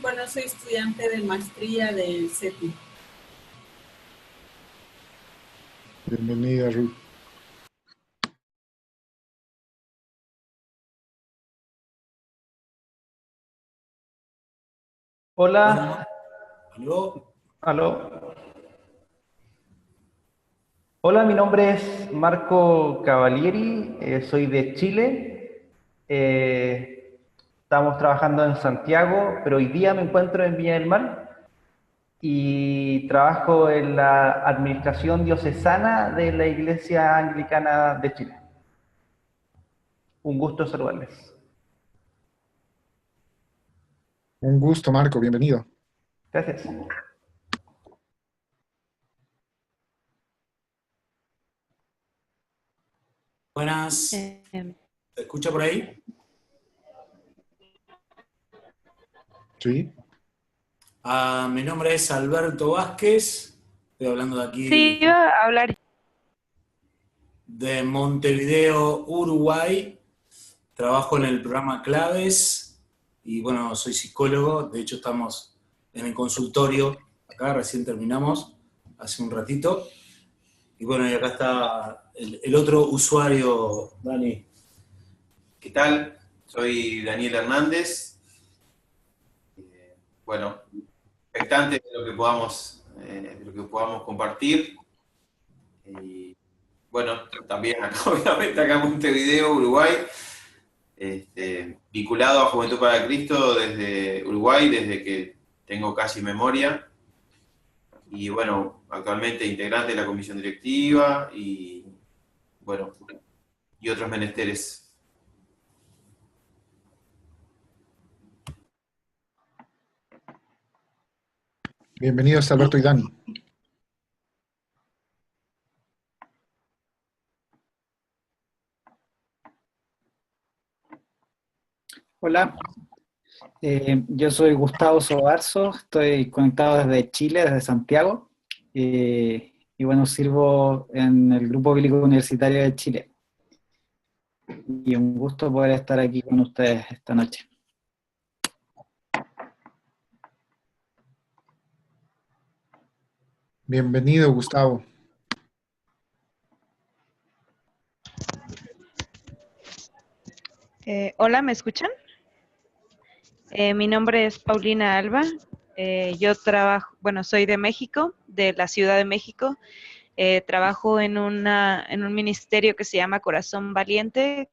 bueno, soy estudiante de maestría del CETI. Bienvenida, Ruth. Hola, ¿Aló? aló. Hola, mi nombre es Marco Cavalieri, soy de Chile. Estamos trabajando en Santiago, pero hoy día me encuentro en Viña del Mar y trabajo en la administración diocesana de la Iglesia Anglicana de Chile. Un gusto saludarles. Un gusto, Marco, bienvenido. Gracias. Buenas. ¿Se escucha por ahí? Sí. Mi nombre es Alberto Vázquez. Estoy hablando de aquí Sí, iba a hablar. de Montevideo, Uruguay. Trabajo en el programa Claves y bueno, soy psicólogo. De hecho, estamos en el consultorio. Acá recién terminamos, hace un ratito. Y bueno, y acá está el otro usuario, Dani. ¿Qué tal? Soy Daniel Hernández. Bueno, expectante de lo que podamos compartir. Y bueno, también acá, obviamente acá en Montevideo, Uruguay, vinculado a Juventud para Cristo desde Uruguay, desde que tengo casi memoria. Y bueno, actualmente integrante de la comisión directiva y bueno, y otros menesteres. Bienvenidos, Alberto y Dani. Hola, yo soy Gustavo Sobarzo, estoy conectado desde Chile, desde Santiago, y bueno, sirvo en el Grupo Bíblico Universitario de Chile. Y un gusto poder estar aquí con ustedes esta noche. Bienvenido, Gustavo. Hola, ¿me escuchan? Mi nombre es Paulina Alba. Yo trabajo, bueno, soy de México, de la Ciudad de México. Trabajo en un ministerio que se llama Corazón Valiente,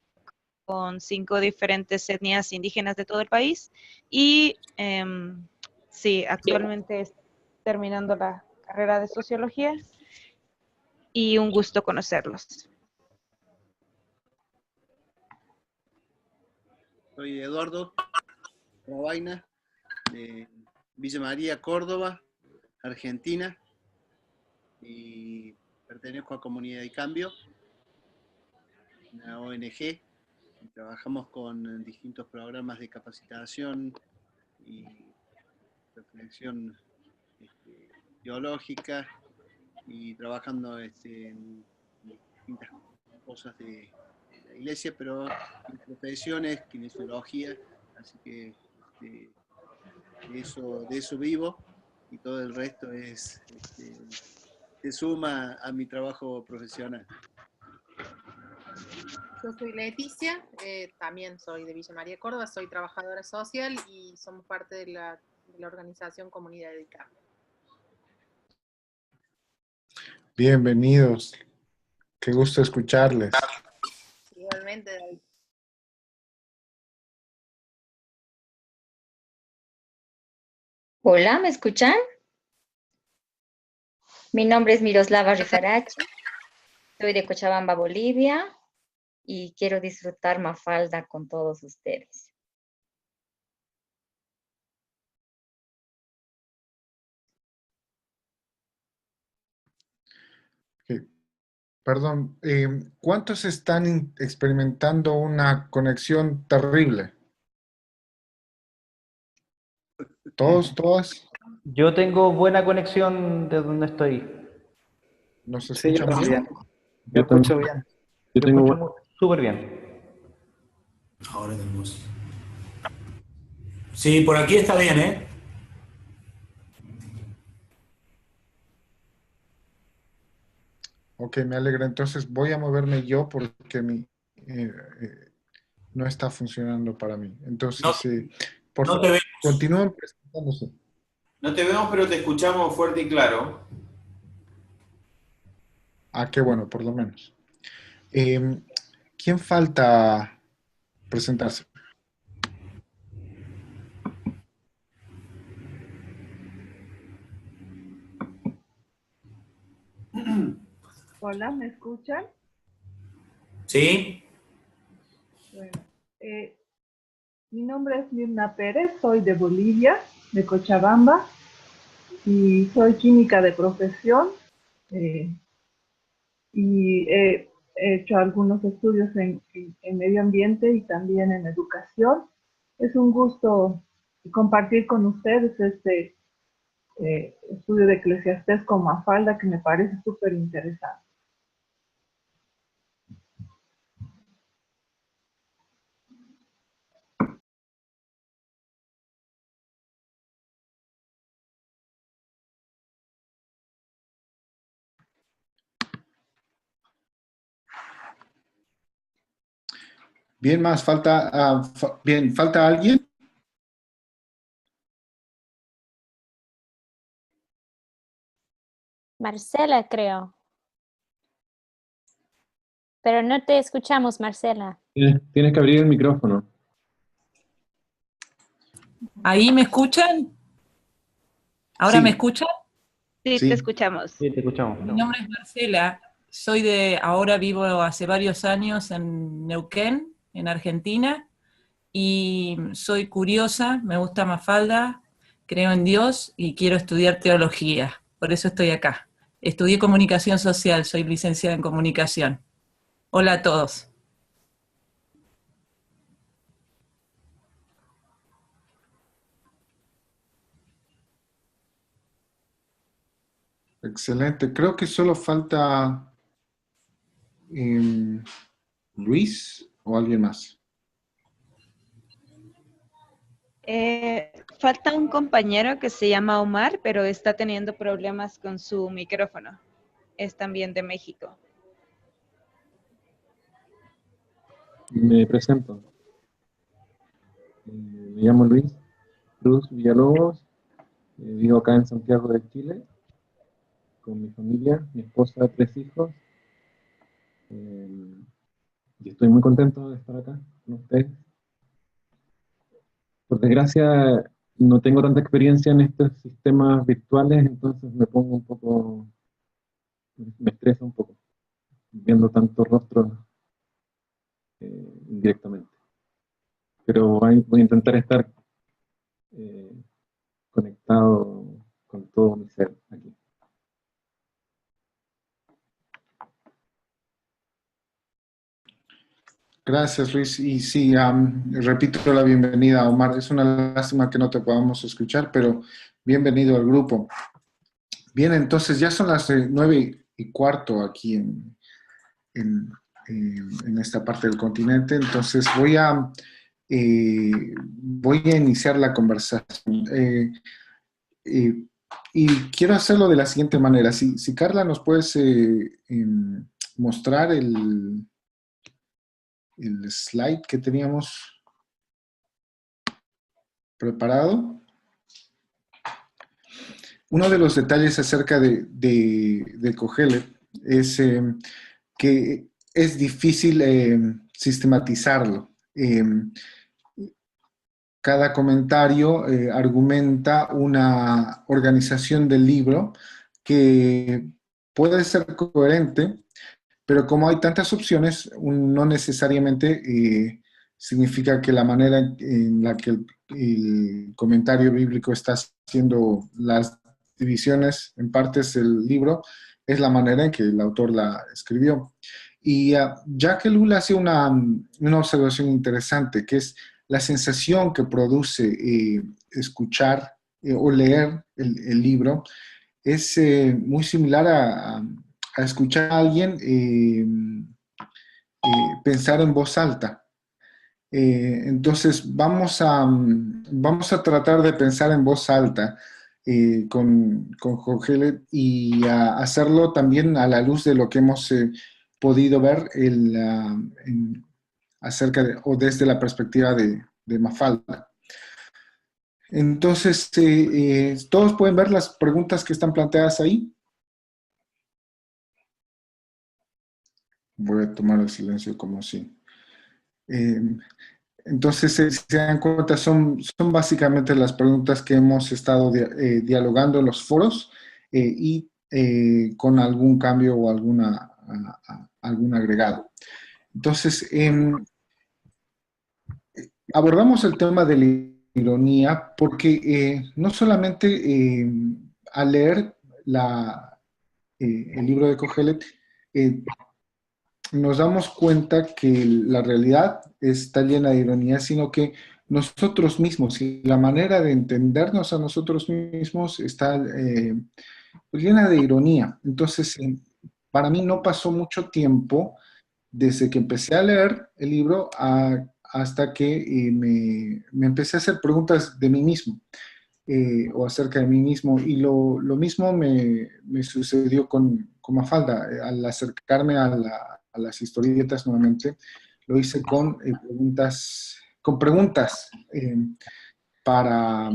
con 5 diferentes etnias indígenas de todo el país. Y sí, actualmente estoy terminando la carrera de sociología y un gusto conocerlos. Soy Eduardo Robaina, de Villa María, Córdoba, Argentina, y pertenezco a Comunidad de Cambio, una ONG, y trabajamos con distintos programas de capacitación y reflexión teológica, y trabajando en distintas cosas de la iglesia, pero en profesiones, kinesiología, así que de eso vivo, y todo el resto se suma a mi trabajo profesional. Yo soy Leticia, también soy de Villa María, Córdoba, soy trabajadora social y somos parte de la organización Comunidad de Cambio. Bienvenidos. Qué gusto escucharles. Igualmente, David. Hola, ¿me escuchan? Mi nombre es Miroslava Rifarachi, soy de Cochabamba, Bolivia, y quiero disfrutar Mafalda con todos ustedes. Perdón, ¿cuántos están experimentando una conexión terrible? ¿Todos, todas? Yo tengo buena conexión de donde estoy. ¿Nos Sí, yo escuchan bien? también. Yo escucho bien. Yo escucho súper bien. Ahora tenemos. Sí, por aquí está bien, ¿eh? Ok, me alegra. Entonces voy a moverme yo porque no está funcionando para mí. Entonces, por No te favor, vemos. continúen presentándose. No te vemos, pero te escuchamos fuerte y claro. Ah, qué bueno, por lo menos. ¿Quién falta presentarse? Hola, ¿me escuchan? ¿Sí? Bueno, mi nombre es Mirna Pérez, soy de Bolivia, de Cochabamba, y soy química de profesión, eh, y he hecho algunos estudios en medio ambiente y también en educación. Es un gusto compartir con ustedes este estudio de Eclesiastés con Mafalda, que me parece súper interesante. Bien, más, bien, ¿falta alguien? Marcela, creo. Pero no te escuchamos, Marcela. Tienes que abrir el micrófono. ¿Ahí me escuchan? ¿Ahora Sí. me escuchan? Sí, Sí. te escuchamos. Sí, te escuchamos. Mi nombre es Marcela. Ahora vivo hace varios años en Neuquén, en Argentina, y soy curiosa, me gusta Mafalda, creo en Dios y quiero estudiar teología. Por eso estoy acá. Estudié comunicación social, soy licenciada en comunicación. Hola a todos. Excelente. Creo que solo falta Luis o alguien más. Falta un compañero que se llama Omar, pero está teniendo problemas con su micrófono. Es también de México. Me presento. Me llamo Luis Cruz Villalobos. Vivo acá en Santiago de Chile con mi familia, mi esposa, 3 hijos. Y estoy muy contento de estar acá con ustedes. Por desgracia, no tengo tanta experiencia en estos sistemas virtuales, entonces me pongo un poco, me estresa un poco, viendo tantos rostros indirectamente. Pero voy a intentar estar conectado con todo mi ser aquí. Gracias, Luis. Y sí, repito la bienvenida, Omar. Es una lástima que no te podamos escuchar, pero bienvenido al grupo. Bien, entonces ya son las 9:15 aquí en esta parte del continente. Entonces voy a iniciar la conversación. Y quiero hacerlo de la siguiente manera. Si Carla nos puedes mostrar el slide que teníamos preparado. Uno de los detalles acerca de Cogelet es que es difícil sistematizarlo. Cada comentario argumenta una organización del libro que puede ser coherente, pero como hay tantas opciones, no necesariamente significa que la manera en la que el comentario bíblico está haciendo las divisiones en partes del libro es la manera en que el autor la escribió. Y Jack Ellul hace una observación interesante, que es la sensación que produce escuchar o leer el libro es muy similar a escuchar a alguien pensar en voz alta. Entonces vamos a tratar de pensar en voz alta con Kohelet y a hacerlo también a la luz de lo que hemos podido ver acerca de, o desde la perspectiva de Mafalda. Entonces, ¿todos pueden ver las preguntas que están planteadas ahí? Voy a tomar el silencio como si. Entonces, si se dan cuenta, son básicamente las preguntas que hemos estado dialogando en los foros y con algún cambio o algún agregado. Entonces, abordamos el tema de la ironía porque no solamente al leer el libro de Kohelet, nos damos cuenta que la realidad está llena de ironía, sino que nosotros mismos y la manera de entendernos a nosotros mismos está llena de ironía. Entonces, para mí no pasó mucho tiempo desde que empecé a leer el libro hasta que me empecé a hacer preguntas de mí mismo o acerca de mí mismo. Y lo mismo me sucedió con Mafalda. Al acercarme a las historietas nuevamente, lo hice con preguntas para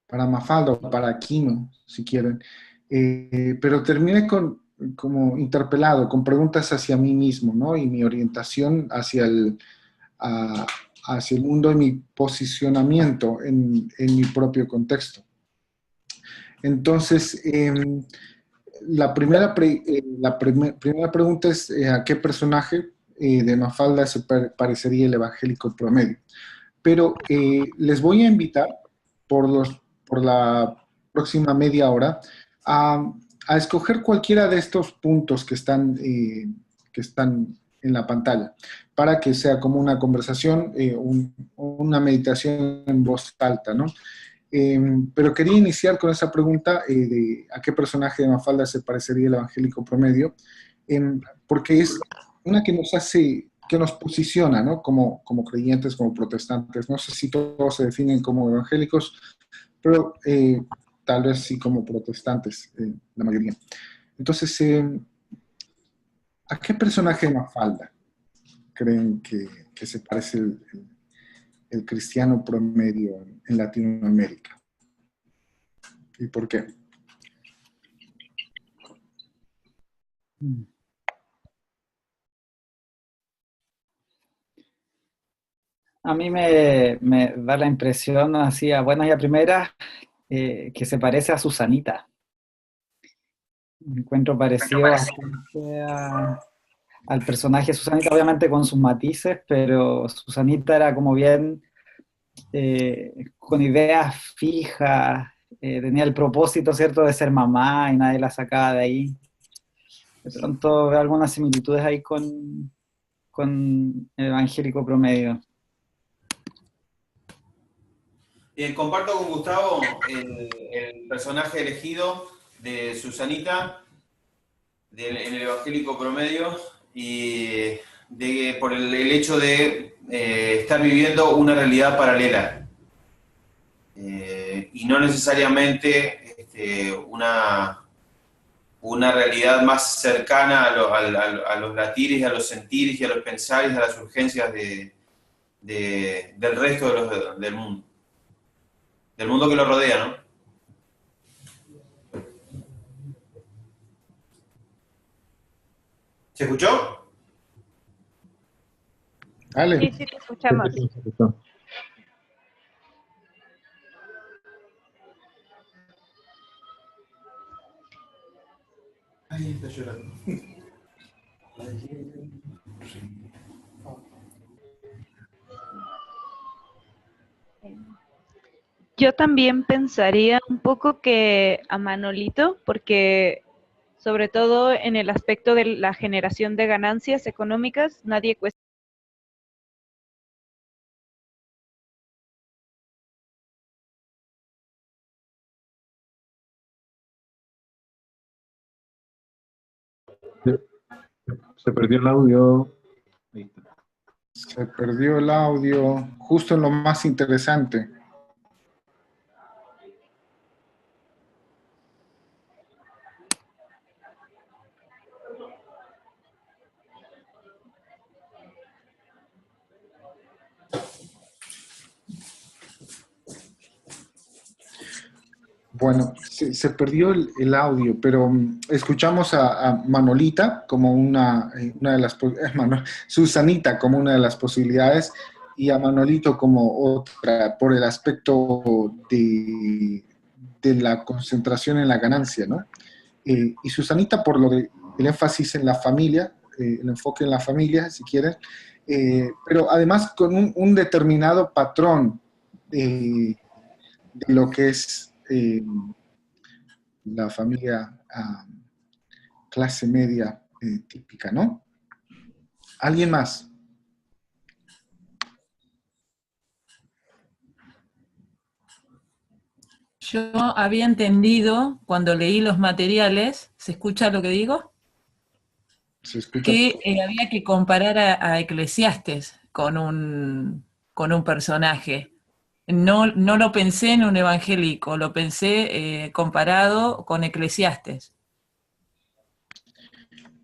Mafalda o para Aquino, si quieren. Pero terminé como interpelado, con preguntas hacia mí mismo, ¿no? Y mi orientación hacia el mundo y mi posicionamiento en mi propio contexto. Entonces, la primera pregunta es ¿a qué personaje de Mafalda se parecería el evangélico promedio? Pero les voy a invitar por la próxima media hora a escoger cualquiera de estos puntos que están en la pantalla, para que sea como una conversación, una meditación en voz alta, ¿no? Pero quería iniciar con esa pregunta de ¿a qué personaje de Mafalda se parecería el evangélico promedio? Porque es una que nos posiciona, ¿no? Como creyentes, como protestantes. No sé si todos se definen como evangélicos, pero tal vez sí como protestantes, la mayoría. Entonces, ¿a qué personaje de Mafalda creen que se parece el cristiano promedio en Latinoamérica? ¿Y por qué? A mí me da la impresión, así a buenas y a primeras, que se parece a Susanita. Me encuentro parecido al personaje de Susanita, obviamente con sus matices, pero Susanita era como bien con ideas fijas, tenía el propósito, ¿cierto?, de ser mamá y nadie la sacaba de ahí. De pronto veo algunas similitudes ahí con el evangélico promedio. Comparto con Gustavo el personaje elegido de Susanita en el evangélico promedio y por el hecho de estar viviendo una realidad paralela y no necesariamente una realidad más cercana a los latires y a los sentires y a los pensares y a las urgencias del resto del mundo. Del mundo que lo rodea, ¿no? ¿Se escuchó? Dale. Sí, sí, te escuchamos. Ahí está llorando. Yo también pensaría un poco que a Manolito, porque sobre todo en el aspecto de la generación de ganancias económicas, nadie cuestiona. Se perdió el audio. Ahí está. Se perdió el audio justo en lo más interesante. Bueno, se perdió el audio, pero escuchamos a Manolita como una de las, Susanita como una de las posibilidades y a Manolito como otra, por el aspecto de la concentración en la ganancia, ¿no? Y Susanita por el énfasis en la familia, el enfoque en la familia, si quieren, pero además con un determinado patrón de lo que es la familia clase media típica, ¿no? ¿Alguien más? Yo había entendido, cuando leí los materiales, ¿se escucha lo que digo? Se escucha. Que había que comparar a Eclesiastes con un personaje. No lo pensé en un evangélico, lo pensé comparado con Eclesiastes.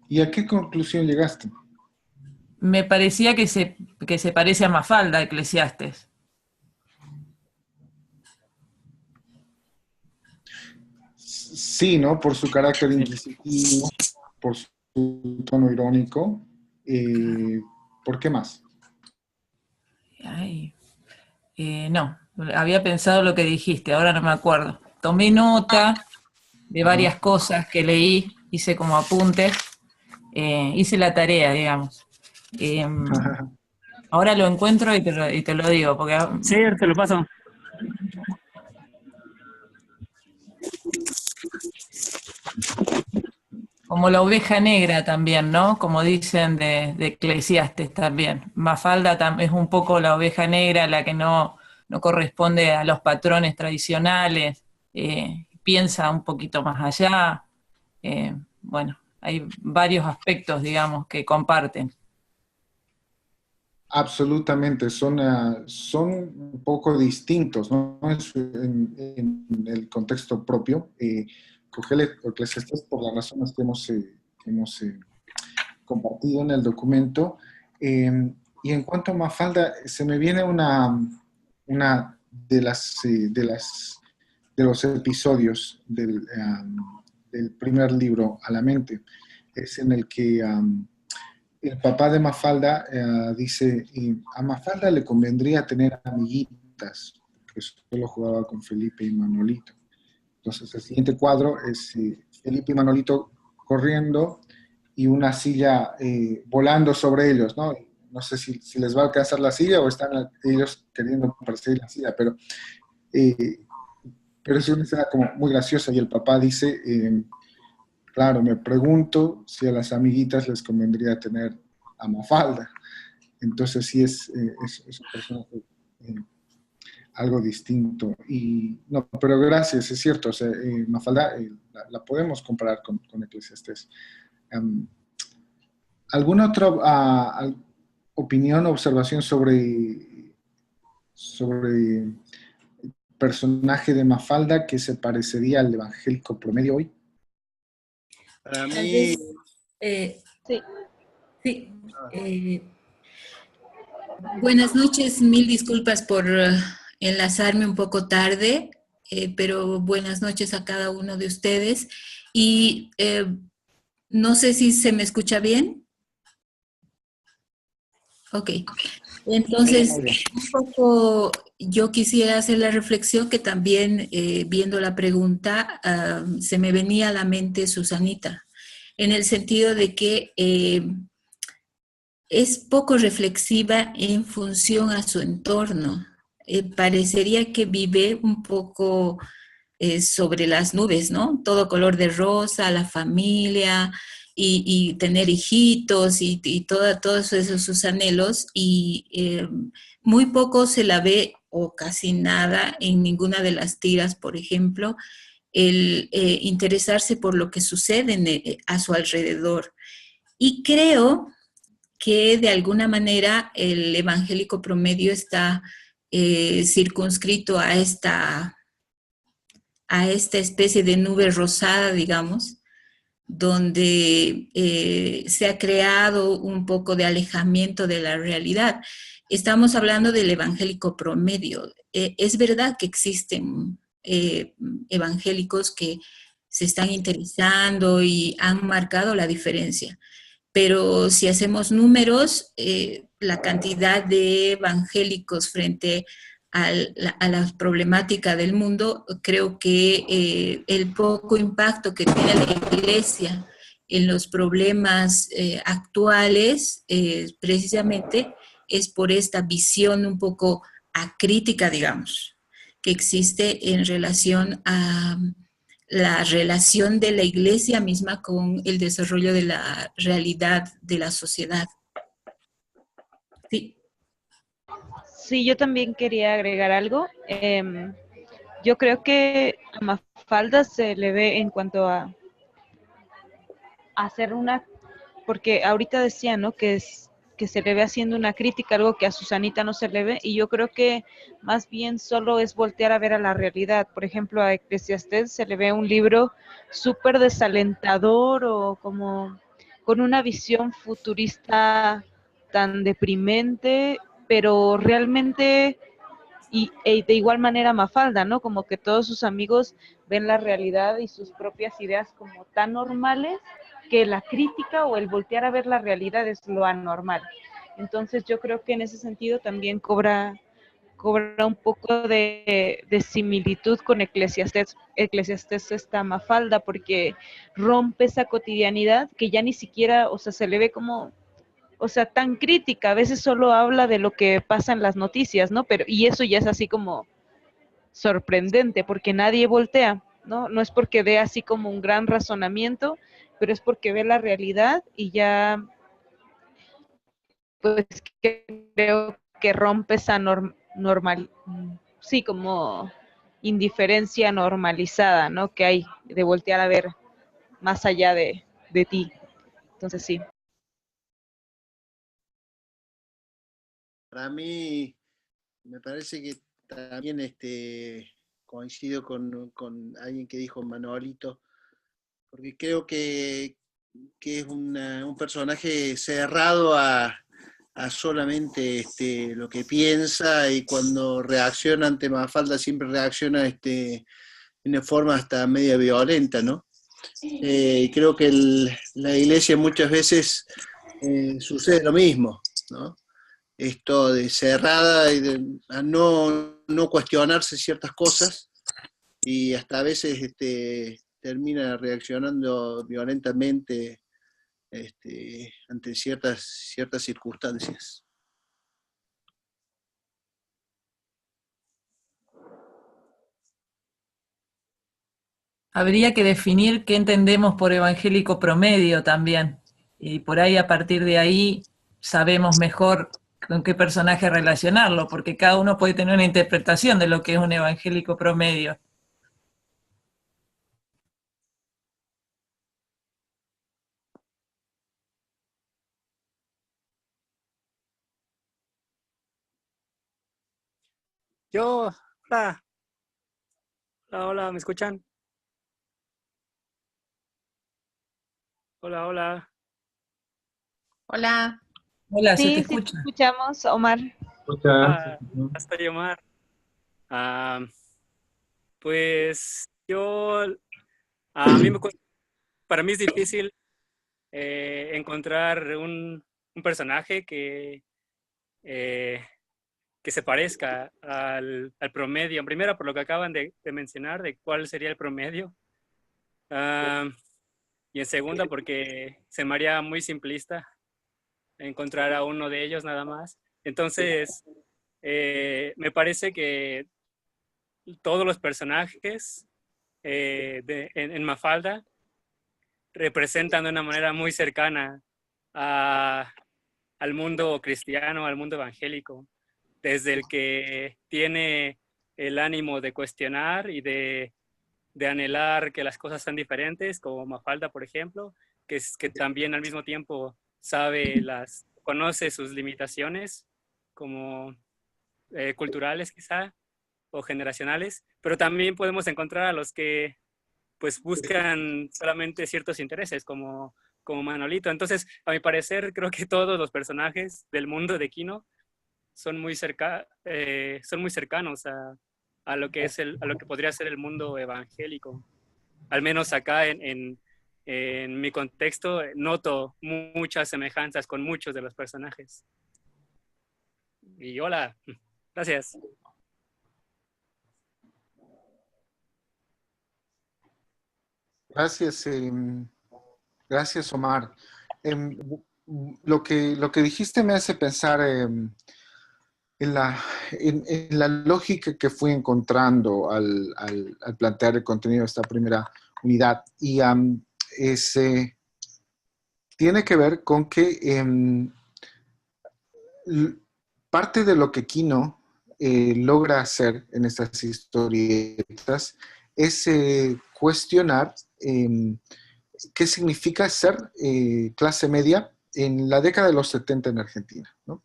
¿Y a qué conclusión llegaste? Me parecía que se parece a Mafalda, Eclesiastes. Sí, ¿no? Por su carácter inquisitivo, por su tono irónico. ¿Por qué más? Ay, no, había pensado lo que dijiste, ahora no me acuerdo. Tomé nota de varias cosas que leí, hice como apuntes, hice la tarea, digamos. Ahora lo encuentro y te lo digo, porque... Sí, te lo paso. Como la oveja negra también, ¿no? Como dicen de Eclesiastes también. Mafalda es un poco la oveja negra, la que no corresponde a los patrones tradicionales, piensa un poquito más allá. Bueno, hay varios aspectos, digamos, que comparten. Absolutamente, son un poco distintos, ¿no? En el contexto propio. Eclesiastés por las razones que hemos compartido en el documento. Y en cuanto a Mafalda, se me viene una de los episodios del primer libro a la mente. Es en el que el papá de Mafalda dice, a Mafalda le convendría tener amiguitas, que solo jugaba con Felipe y Manolito. Entonces el siguiente cuadro es Felipe y Manolito corriendo y una silla volando sobre ellos, ¿no? No sé si les va a alcanzar la silla o están ellos queriendo perseguir la silla, pero es una escena como muy graciosa y el papá dice, claro, me pregunto si a las amiguitas les convendría tener a Mafalda. Entonces sí es un personaje algo distinto. Y no, pero gracias, es cierto, o sea, Mafalda la podemos comparar con Eclesiastés. ¿Alguna otra opinión o observación sobre el personaje de Mafalda que se parecería al evangélico promedio hoy? Para mí... Sí. Buenas noches, mil disculpas por enlazarme un poco tarde, pero buenas noches a cada uno de ustedes. Y no sé si se me escucha bien. Ok. Entonces, un poco yo quisiera hacer la reflexión que también, viendo la pregunta, se me venía a la mente Susanita, en el sentido de que es poco reflexiva en función a su entorno. Parecería que vive un poco sobre las nubes, ¿no? Todo color de rosa, la familia y tener hijitos y todos esos sus anhelos y muy poco se la ve o casi nada en ninguna de las tiras, por ejemplo, el interesarse por lo que sucede a su alrededor. Y creo que de alguna manera el evangélico promedio está circunscrito a esta especie de nube rosada, digamos, donde se ha creado un poco de alejamiento de la realidad. Estamos hablando del evangélico promedio. Es verdad que existen evangélicos que se están interesando y han marcado la diferencia. Pero si hacemos números, la cantidad de evangélicos frente a la problemática del mundo, creo que el poco impacto que tiene la Iglesia en los problemas actuales, precisamente es por esta visión un poco acrítica, digamos, que existe en relación a la relación de la Iglesia misma con el desarrollo de la realidad de la sociedad. Sí. Sí, yo también quería agregar algo. Yo creo que a Mafalda se le ve en cuanto a hacer una, porque ahorita decía, ¿no? Que se le ve haciendo una crítica, algo que a Susanita no se le ve, y yo creo que más bien solo es voltear a ver a la realidad. Por ejemplo, a Eclesiastés se le ve un libro súper desalentador o como con una visión futurista tan deprimente, pero realmente, y de igual manera Mafalda, ¿no? Como que todos sus amigos ven la realidad y sus propias ideas como tan normales que la crítica o el voltear a ver la realidad es lo anormal. Entonces yo creo que en ese sentido también cobra un poco de similitud con Eclesiastés. Eclesiastés está Mafalda porque rompe esa cotidianidad que ya ni siquiera, o sea, se le ve como, o sea, tan crítica. A veces solo habla de lo que pasa en las noticias, ¿no? Pero, y eso ya es así como sorprendente porque nadie voltea, ¿no? No es porque dé así como un gran razonamiento, pero es porque ve la realidad y ya, pues creo que rompe esa normal, sí, como indiferencia normalizada, ¿no? Que hay de voltear a ver más allá de ti. Entonces sí. Para mí, me parece que también coincido con alguien que dijo Manolito, porque creo que es un personaje cerrado a solamente lo que piensa, y cuando reacciona ante Mafalda siempre reacciona de una forma hasta media violenta, ¿no? Creo que la Iglesia muchas veces sucede lo mismo, ¿no? Esto de cerrada y de a no cuestionarse ciertas cosas, y hasta a veces termina reaccionando violentamente ante ciertas circunstancias. Habría que definir qué entendemos por evangélico promedio también. Y por ahí, a partir de ahí, sabemos mejor con qué personaje relacionarlo, porque cada uno puede tener una interpretación de lo que es un evangélico promedio. Yo, hola, hola, ¿me escuchan? Hola, hola. Hola. Hola, se te Sí, escucha. sí, te escuchamos, Omar. Estoy Omar. Pues yo, a mí para mí es difícil encontrar un personaje que se parezca al promedio. Primero, por lo que acaban de mencionar, de cuál sería el promedio. Y en segunda, porque se me haría muy simplista encontrar a uno de ellos nada más. Entonces, me parece que todos los personajes en Mafalda representan de una manera muy cercana al mundo cristiano, al mundo evangélico, desde el que tiene el ánimo de cuestionar y de anhelar que las cosas sean diferentes, como Mafalda, por ejemplo, que también al mismo tiempo conoce sus limitaciones, como culturales quizá, o generacionales, pero también podemos encontrar a los que pues buscan solamente ciertos intereses, como Manolito. Entonces, a mi parecer, creo que todos los personajes del mundo de Kino son muy cercanos a a lo que a lo que podría ser el mundo evangélico. Al menos acá en mi contexto noto muchas semejanzas con muchos de los personajes. Y hola, gracias. Gracias, gracias Omar. Lo que dijiste me hace pensar en la lógica que fui encontrando al plantear el contenido de esta primera unidad. Y tiene que ver con que parte de lo que Kino logra hacer en estas historietas es cuestionar qué significa ser clase media en la década de los 70 en Argentina, ¿no?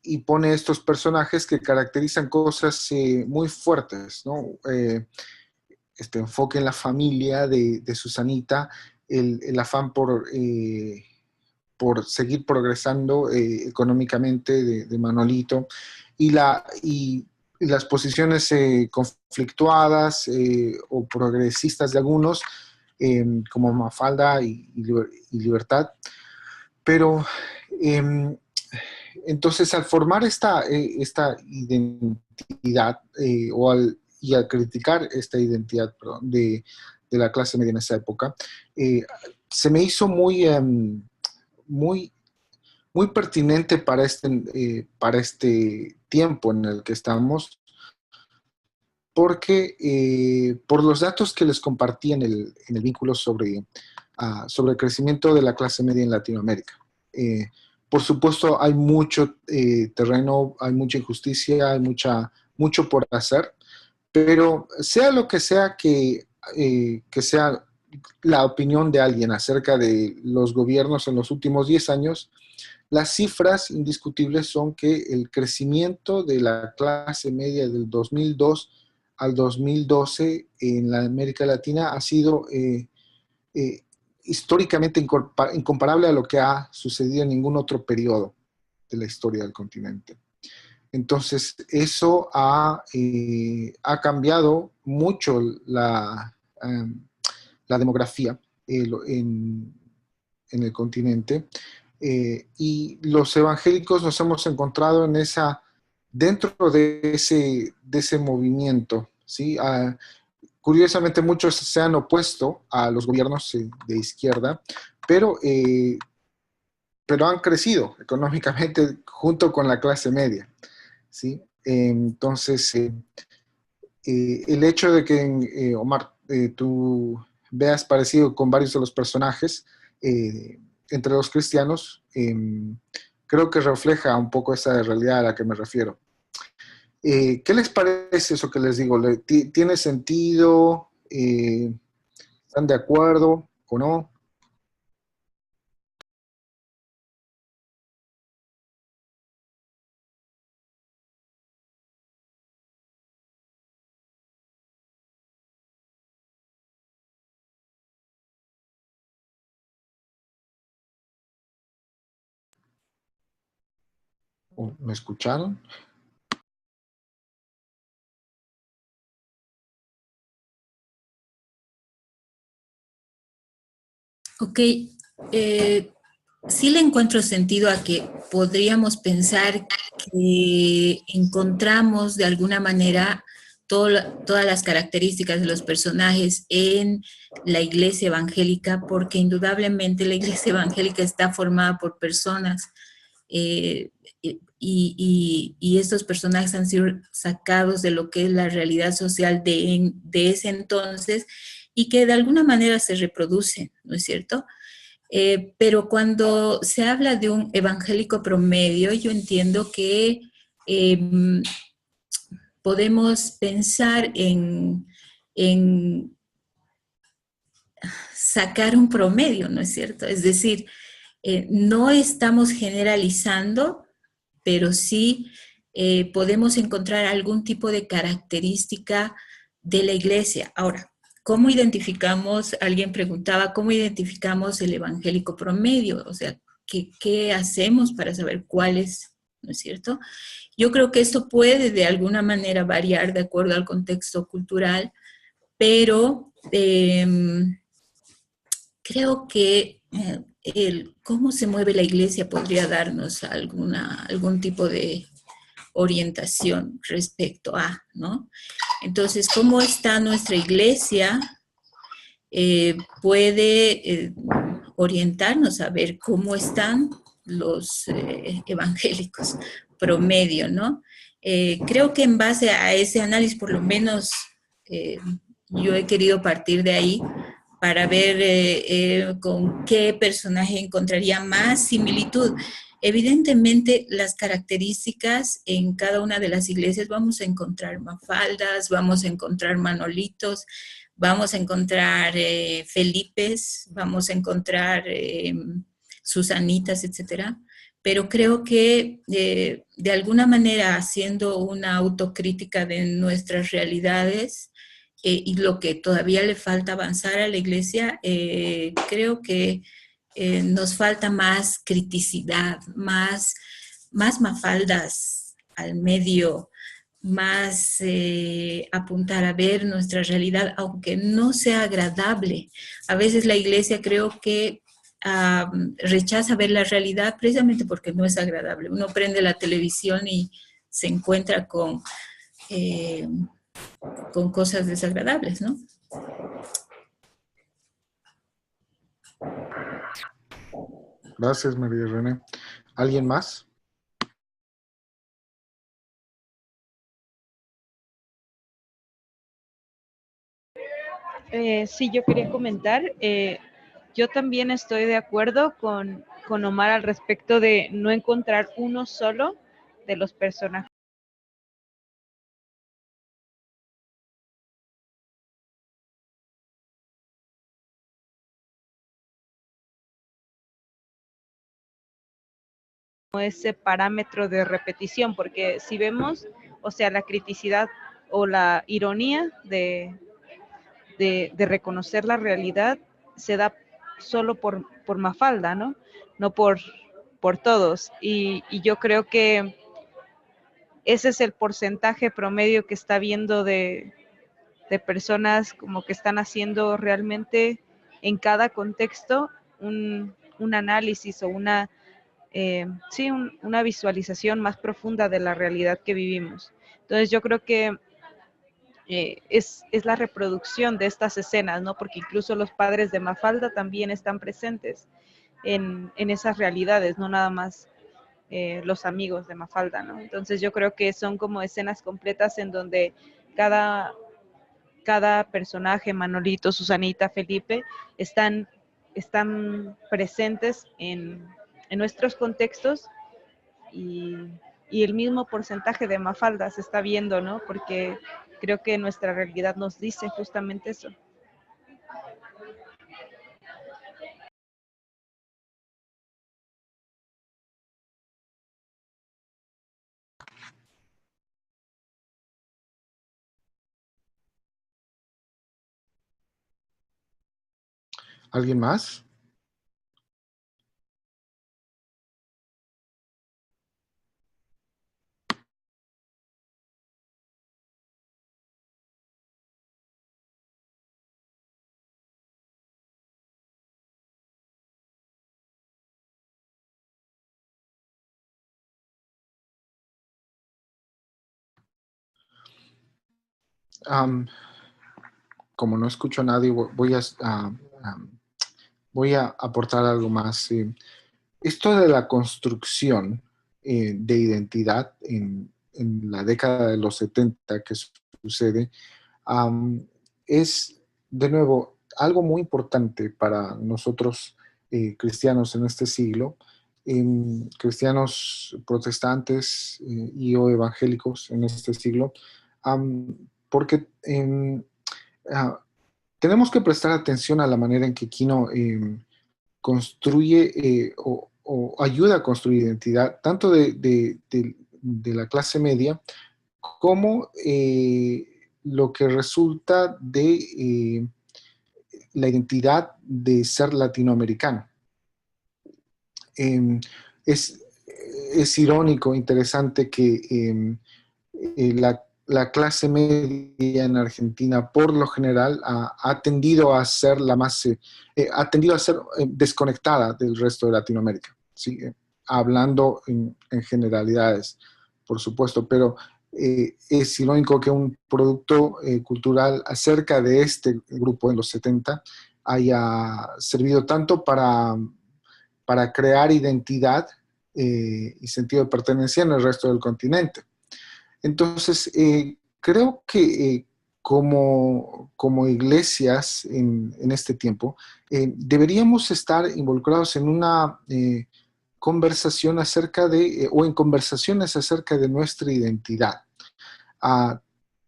Y pone estos personajes que caracterizan cosas muy fuertes, ¿no? Este enfoque en la familia de Susanita, el afán por seguir progresando económicamente de Manolito, y las posiciones conflictuadas o progresistas de algunos, como Mafalda y Libertad. Pero entonces, al formar esta identidad y al criticar esta identidad, perdón, de la clase media en esa época, se me hizo muy pertinente para este tiempo en el que estamos, porque por los datos que les compartí en el vínculo sobre el crecimiento de la clase media en Latinoamérica. Por supuesto, hay mucho terreno, hay mucha injusticia, hay mucho por hacer, pero sea lo que sea que sea la opinión de alguien acerca de los gobiernos en los últimos 10 años, las cifras indiscutibles son que el crecimiento de la clase media del 2002 al 2012 en la América Latina ha sido históricamente incomparable a lo que ha sucedido en ningún otro periodo de la historia del continente. Entonces, eso ha cambiado mucho la demografía en el continente, y los evangélicos nos hemos encontrado dentro de ese movimiento, ¿sí? Curiosamente, muchos se han opuesto a los gobiernos de izquierda, pero han crecido económicamente junto con la clase media, ¿sí? Entonces, el hecho de que, Omar, tú veas parecido con varios de los personajes entre los cristianos, creo que refleja un poco esa realidad a la que me refiero. ¿Qué les parece eso que les digo? ¿Tiene sentido? ¿Están de acuerdo o no? ¿Me escucharon? Ok, sí le encuentro sentido a que podríamos pensar que encontramos de alguna manera todas las características de los personajes en la iglesia evangélica, porque indudablemente la iglesia evangélica está formada por personas y estos personajes han sido sacados de lo que es la realidad social de ese entonces y que de alguna manera se reproducen, ¿no es cierto? Pero cuando se habla de un evangélico promedio, yo entiendo que podemos pensar en sacar un promedio, ¿no es cierto? Es decir, no estamos generalizando, pero sí podemos encontrar algún tipo de característica de la iglesia. Ahora, ¿cómo identificamos? Alguien preguntaba, ¿cómo identificamos el evangélico promedio? O sea, ¿qué hacemos para saber cuál es ¿no es cierto? Yo creo que esto puede de alguna manera variar de acuerdo al contexto cultural, pero creo que el cómo se mueve la iglesia podría darnos algún tipo de orientación respecto a, ¿no? Entonces, ¿cómo está nuestra iglesia? Puede orientarnos a ver cómo están los evangélicos promedio, ¿no? Creo que en base a ese análisis, por lo menos yo he querido partir de ahí para ver con qué personaje encontraría más similitud. Evidentemente, las características en cada una de las iglesias vamos a encontrar Mafaldas, vamos a encontrar Manolitos, vamos a encontrar Felipes, vamos a encontrar Susanitas, etcétera. Pero creo que de alguna manera, haciendo una autocrítica de nuestras realidades y lo que todavía le falta avanzar a la iglesia, creo que nos falta más criticidad, más Mafaldas al medio, más apuntar a ver nuestra realidad, aunque no sea agradable. A veces la iglesia creo que rechaza ver la realidad precisamente porque no es agradable. Uno prende la televisión y se encuentra con cosas desagradables, ¿no? Gracias, María René. ¿Alguien más? Sí, yo quería comentar. Yo también estoy de acuerdo con Omar al respecto de no encontrar uno solo de los personajes. Ese parámetro de repetición, porque si vemos, o sea, la criticidad o la ironía de reconocer la realidad se da solo por Mafalda, ¿no? No por todos. Y yo creo que ese es el porcentaje promedio que está viendo de personas como que están haciendo realmente en cada contexto un análisis o una visualización más profunda de la realidad que vivimos. Entonces yo creo que es la reproducción de estas escenas, ¿no? Porque incluso los padres de Mafalda también están presentes en esas realidades, no nada más los amigos de Mafalda, ¿no? Entonces yo creo que son como escenas completas en donde cada personaje, Manolito, Susanita, Felipe, están presentes en nuestros contextos y el mismo porcentaje de Mafalda se está viendo, ¿no? Porque creo que nuestra realidad nos dice justamente eso. ¿Alguien más? Como no escucho a nadie, voy a aportar algo más. Esto de la construcción de identidad en la década de los 70 que sucede, es, de nuevo, algo muy importante para nosotros cristianos en este siglo, cristianos protestantes y o evangélicos en este siglo, porque tenemos que prestar atención a la manera en que Kino construye o ayuda a construir identidad, tanto de la clase media, como lo que resulta de la identidad de ser latinoamericano. Es es irónico, interesante que la clase media en Argentina, por lo general, ha tendido a ser desconectada del resto de Latinoamérica, ¿sí? Hablando en generalidades, por supuesto, pero es irónico que un producto cultural acerca de este grupo en los 70 haya servido tanto para crear identidad y sentido de pertenencia en el resto del continente. Entonces, creo que como iglesias en este tiempo, deberíamos estar involucrados en una conversación o en conversaciones acerca de nuestra identidad.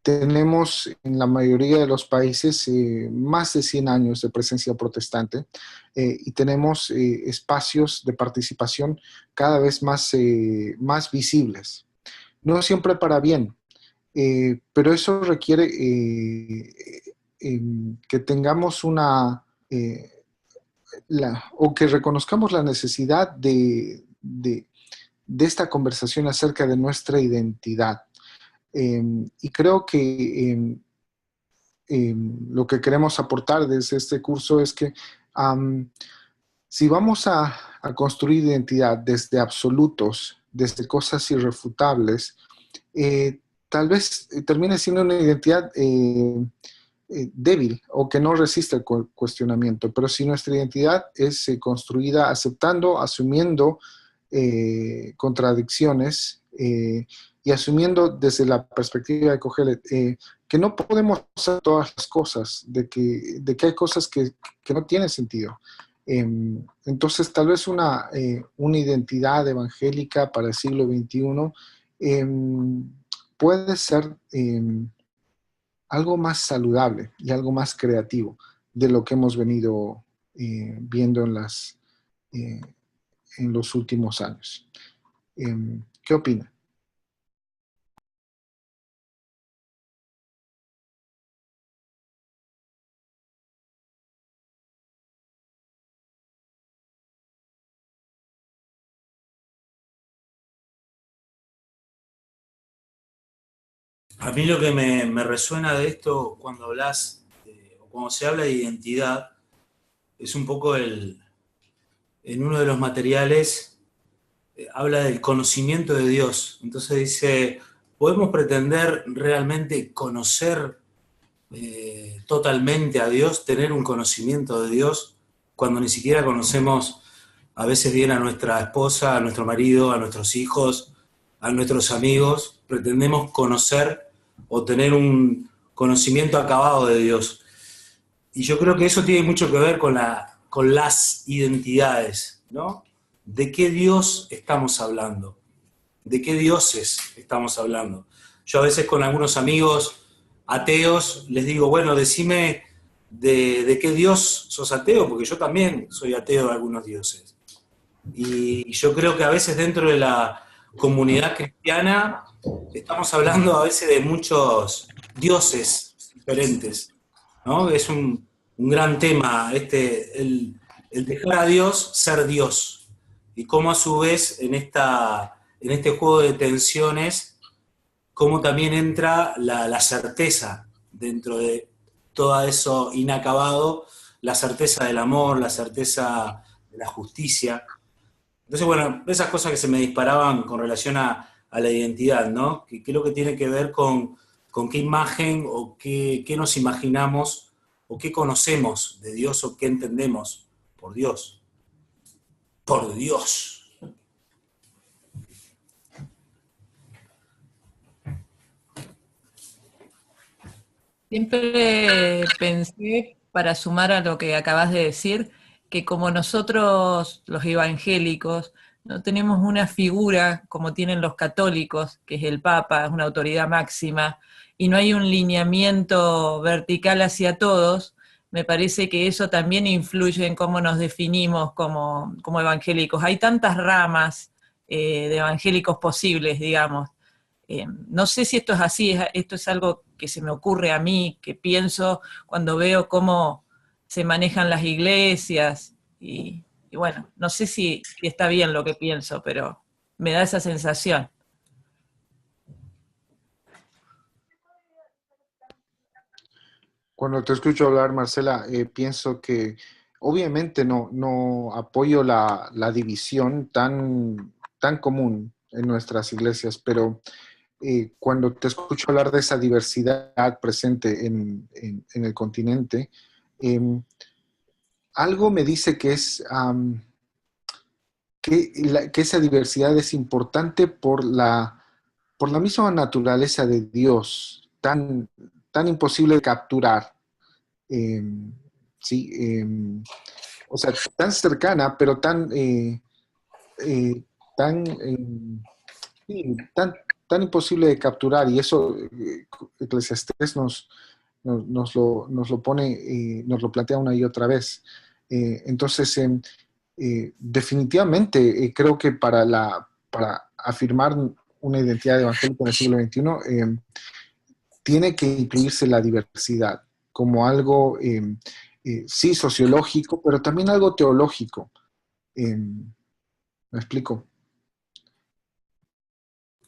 Tenemos en la mayoría de los países más de 100 años de presencia protestante y tenemos espacios de participación cada vez más visibles. No siempre para bien, pero eso requiere que tengamos o que reconozcamos la necesidad de esta conversación acerca de nuestra identidad. Y creo que lo que queremos aportar desde este curso es que si vamos a construir identidad desde absolutos, desde cosas irrefutables, tal vez termine siendo una identidad débil o que no resiste el cuestionamiento. Pero si nuestra identidad es construida aceptando, asumiendo contradicciones y asumiendo desde la perspectiva de Kohelet que no podemos hacer todas las cosas, de que hay cosas que no tienen sentido. Entonces, tal vez una identidad evangélica para el siglo XXI puede ser algo más saludable y algo más creativo de lo que hemos venido viendo en los últimos años. ¿Qué opina? A mí lo que me resuena de esto cuando hablas, o cuando se habla de identidad, es un poco en uno de los materiales, habla del conocimiento de Dios. Entonces dice, ¿podemos pretender realmente conocer totalmente a Dios, tener un conocimiento de Dios, cuando ni siquiera conocemos a veces bien a nuestra esposa, a nuestro marido, a nuestros hijos, a nuestros amigos? Pretendemos conocer o tener un conocimiento acabado de Dios. Y yo creo que eso tiene mucho que ver con las identidades, ¿no? ¿De qué Dios estamos hablando? ¿De qué dioses estamos hablando? Yo a veces con algunos amigos ateos les digo, bueno, decime de qué Dios sos ateo, porque yo también soy ateo de algunos dioses. Y yo creo que a veces dentro de la comunidad cristiana estamos hablando a veces de muchos dioses diferentes, ¿no? Es un gran tema el dejar a Dios ser Dios, y cómo a su vez en este juego de tensiones, cómo también entra la certeza dentro de todo eso inacabado, la certeza del amor, la certeza de la justicia. Entonces, bueno, esas cosas que se me disparaban con relación a la identidad, ¿no? Que es lo que tiene que ver con qué imagen o qué nos imaginamos o qué conocemos de Dios o qué entendemos por Dios. Por Dios. Siempre pensé, para sumar a lo que acabas de decir, que como nosotros los evangélicos no tenemos una figura como tienen los católicos, que es el Papa, es una autoridad máxima, y no hay un lineamiento vertical hacia todos, me parece que eso también influye en cómo nos definimos como evangélicos. Hay tantas ramas de evangélicos posibles, digamos. No sé si esto es así, esto es algo que se me ocurre a mí, que pienso cuando veo cómo se manejan las iglesias, y bueno, no sé si está bien lo que pienso, pero me da esa sensación. Cuando te escucho hablar, Marcela, pienso que obviamente no apoyo la división tan común en nuestras iglesias, pero cuando te escucho hablar de esa diversidad presente en el continente, algo me dice que que esa diversidad es importante por la misma naturaleza de Dios, tan imposible de capturar. eh, ¿Sí? O sea, tan cercana, pero tan, sí, tan imposible de capturar. Y eso Eclesiastés nos lo pone, nos lo plantea una y otra vez. Entonces, definitivamente, creo que para afirmar una identidad evangélica en el siglo XXI, tiene que incluirse la diversidad como algo, sí, sociológico, pero también algo teológico. ¿Me explico?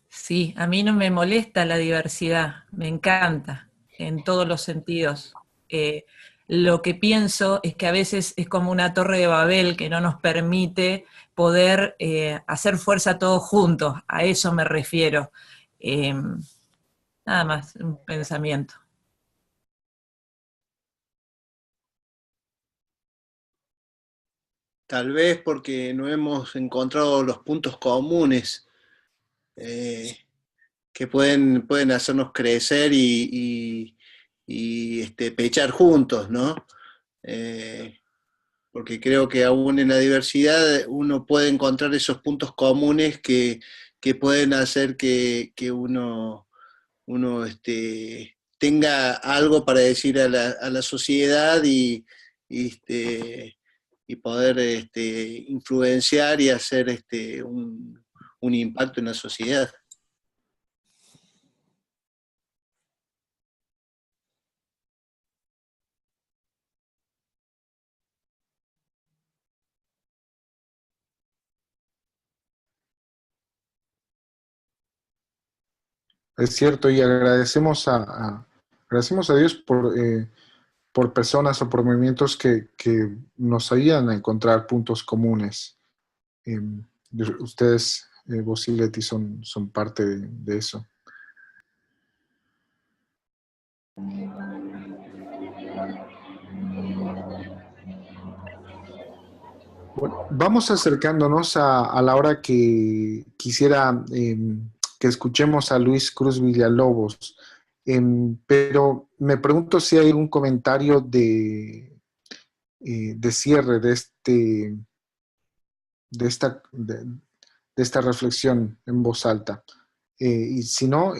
Sí, a mí no me molesta la diversidad, me encanta en todos los sentidos. Lo que pienso es que a veces es como una torre de Babel que no nos permite poder hacer fuerza todos juntos, a eso me refiero. Nada más, un pensamiento. Tal vez porque no hemos encontrado los puntos comunes que pueden hacernos crecer y pechar juntos, ¿no? Porque creo que aún en la diversidad uno puede encontrar esos puntos comunes que pueden hacer que uno tenga algo para decir a la sociedad y poder influenciar y hacer un impacto en la sociedad. Es cierto, y agradecemos a Dios por personas o por movimientos que nos ayudan a encontrar puntos comunes. Ustedes, vos y Leti, son parte de eso. Bueno, vamos acercándonos a la hora que quisiera que escuchemos a Luis Cruz Villalobos, pero me pregunto si hay algún comentario de cierre de esta reflexión en voz alta. Y si no,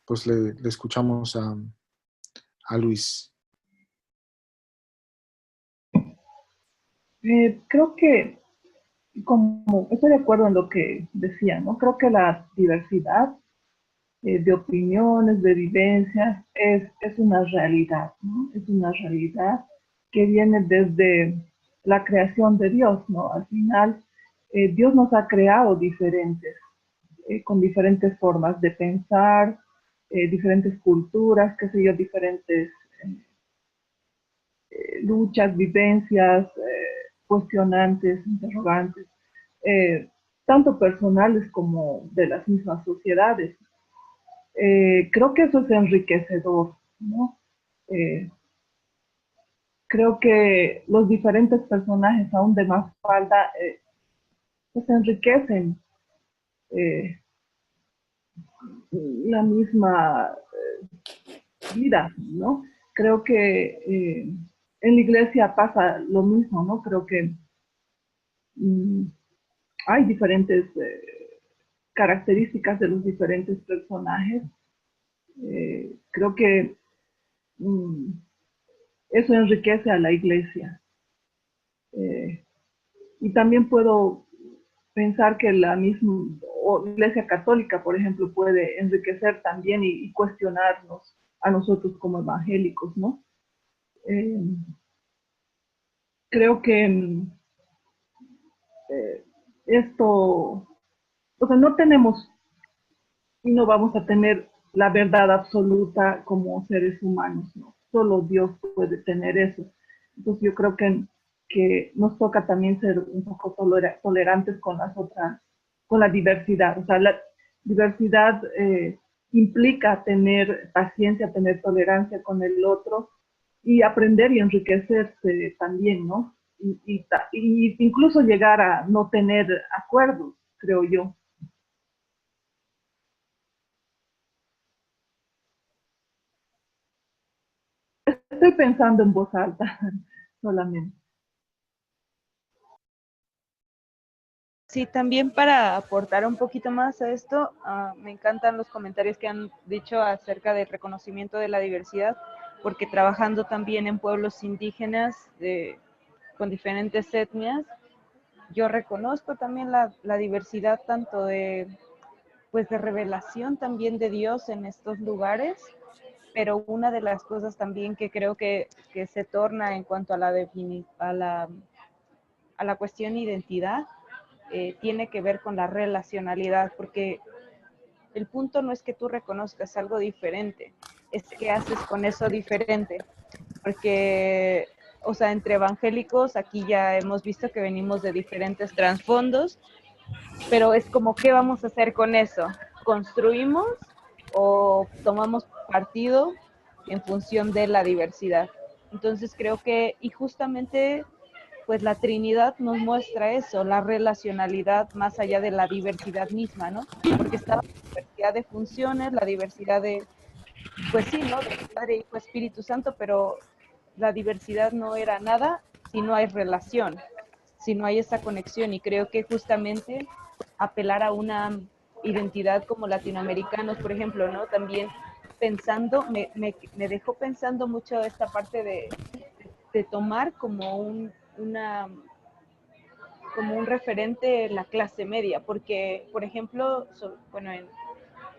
pues le escuchamos a Luis. Creo que, como estoy de acuerdo en lo que decía, ¿no? Creo que la diversidad de opiniones, de vivencias, es una realidad, ¿no? Es una realidad que viene desde la creación de Dios, ¿no? Al final, Dios nos ha creado diferentes, con diferentes formas de pensar, diferentes culturas, qué sé yo, diferentes luchas, vivencias, cuestionantes, interrogantes, tanto personales como de las mismas sociedades. Creo que eso es enriquecedor, ¿no? Creo que los diferentes personajes, aún de más falda, pues enriquecen la misma vida, ¿no? Creo que en la iglesia pasa lo mismo, ¿no? Creo que hay diferentes características de los diferentes personajes. Creo que eso enriquece a la iglesia. Y también puedo pensar que la misma iglesia católica, por ejemplo, puede enriquecer también y cuestionarnos a nosotros como evangélicos, ¿no? Creo que esto o sea, no tenemos y no vamos a tener la verdad absoluta como seres humanos, ¿no? Solo Dios puede tener eso. Entonces yo creo que nos toca también ser un poco tolerantes con las otras, con la diversidad. O sea, la diversidad implica tener paciencia, tener tolerancia con el otro y aprender y enriquecerse también, ¿no? Y incluso llegar a no tener acuerdos, creo yo. Estoy pensando en voz alta solamente. Sí, también para aportar un poquito más a esto, me encantan los comentarios que han dicho acerca del reconocimiento de la diversidad, porque trabajando también en pueblos indígenas con diferentes etnias, yo reconozco también la diversidad tanto pues de revelación también de Dios en estos lugares, pero una de las cosas también que creo que se torna en cuanto a la cuestión identidad, tiene que ver con la relacionalidad, porque el punto no es que tú reconozcas algo diferente, es qué haces con eso diferente, porque, o sea, entre evangélicos aquí ya hemos visto que venimos de diferentes trasfondos, pero es como, ¿qué vamos a hacer con eso? ¿Construimos o tomamos partido en función de la diversidad? Entonces creo que, y justamente pues la Trinidad nos muestra eso, la relacionalidad más allá de la diversidad misma, ¿no? Porque está la diversidad de funciones, la diversidad de, pues sí, ¿no? De Padre, Hijo, Espíritu Santo, pero la diversidad no era nada si no hay relación, si no hay esa conexión, y creo que justamente apelar a una identidad como latinoamericanos, por ejemplo, ¿no? También pensando, me dejó pensando mucho esta parte de tomar como un referente la clase media, porque, por ejemplo, bueno,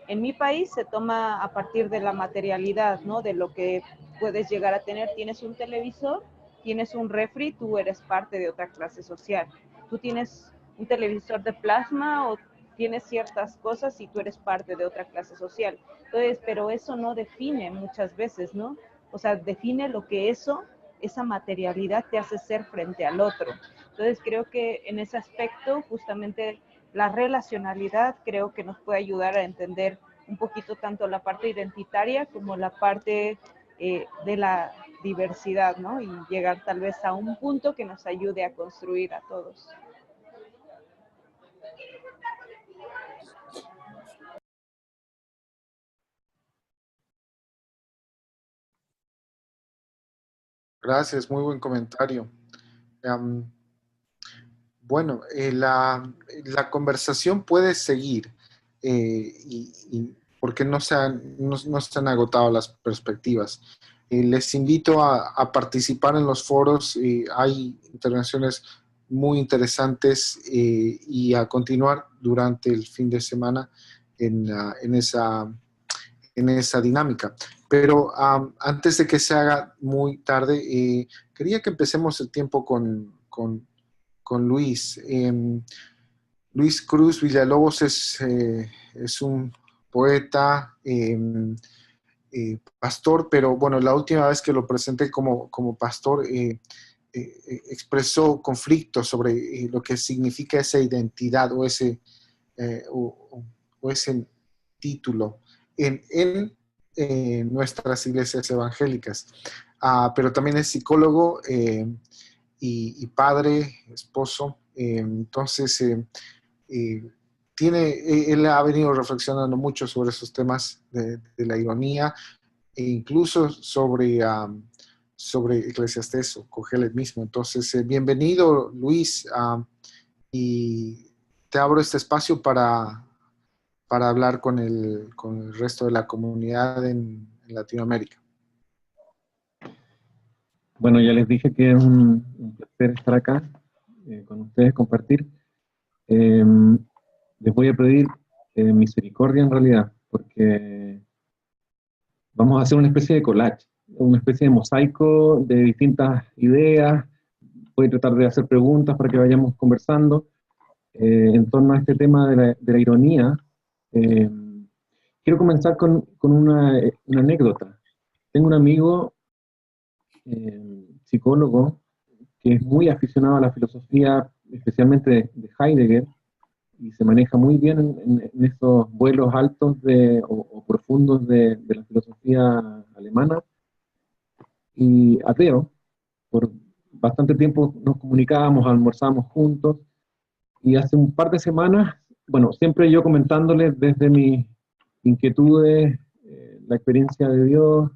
en mi país se toma a partir de la materialidad, ¿no? De lo que puedes llegar a tener. Tienes un televisor, tienes un refri, tú eres parte de otra clase social. Tú tienes un televisor de plasma o tienes ciertas cosas y tú eres parte de otra clase social. Entonces, pero eso no define muchas veces, ¿no? O sea, define lo que esa materialidad te hace ser frente al otro. Entonces creo que en ese aspecto justamente la relacionalidad creo que nos puede ayudar a entender un poquito tanto la parte identitaria como la parte de la diversidad, ¿no? Y llegar tal vez a un punto que nos ayude a construir a todos. Gracias, muy buen comentario. Bueno, la conversación puede seguir porque no se han agotado las perspectivas. Les invito a participar en los foros, hay intervenciones muy interesantes y a continuar durante el fin de semana en esa dinámica. Pero antes de que se haga muy tarde, quería que empecemos el tiempo con Luis. Luis Cruz Villalobos es un poeta, pastor, pero bueno, la última vez que lo presenté como pastor, expresó conflictos sobre lo que significa esa identidad o ese título en nuestras iglesias evangélicas. Pero también es psicólogo y padre, esposo. Entonces, él ha venido reflexionando mucho sobre esos temas de la ironía e incluso sobre Eclesiastés o Cogelet mismo. Entonces, bienvenido, Luis, y te abro este espacio para hablar con el resto de la comunidad en Latinoamérica. Bueno, ya les dije que es un placer estar acá con ustedes, compartir. Les voy a pedir misericordia en realidad, porque vamos a hacer una especie de collage, una especie de mosaico de distintas ideas. Voy a tratar de hacer preguntas para que vayamos conversando. en torno a este tema de la ironía. Quiero comenzar con una anécdota. Tengo un amigo psicólogo que es muy aficionado a la filosofía, especialmente de Heidegger, y se maneja muy bien en esos vuelos altos o profundos de la filosofía alemana, y ateo. Por bastante tiempo nos comunicábamos, almorzábamos juntos, y hace un par de semanas, bueno, siempre yo comentándoles desde mis inquietudes, la experiencia de Dios,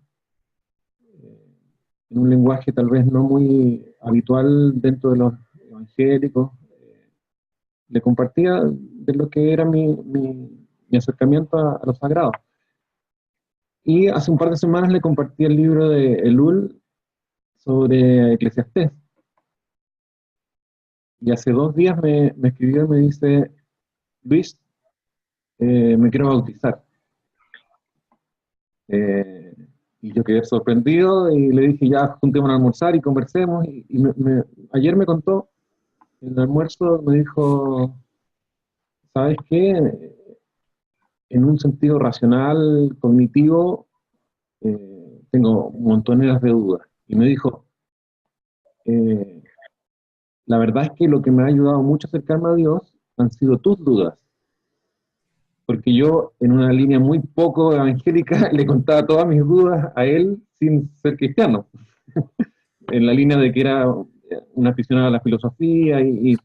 en un lenguaje tal vez no muy habitual dentro de los evangélicos, le compartía de lo que era mi acercamiento a lo sagrado. Y hace un par de semanas le compartí el libro de Elul sobre Eclesiastés. Y hace 2 días me escribió y me dice: Luis, me quiero bautizar. Y yo quedé sorprendido y le dije: ya, juntémonos a almorzar y conversemos. Y ayer me contó, en el almuerzo me dijo: ¿sabes qué? En un sentido racional, cognitivo, tengo montoneras de dudas. Y me dijo: la verdad es que lo que me ha ayudado mucho a acercarme a Dios han sido tus dudas. Porque yo, en una línea muy poco evangélica, le contaba todas mis dudas a él sin ser cristiano. En la línea de que era un aficionado a la filosofía y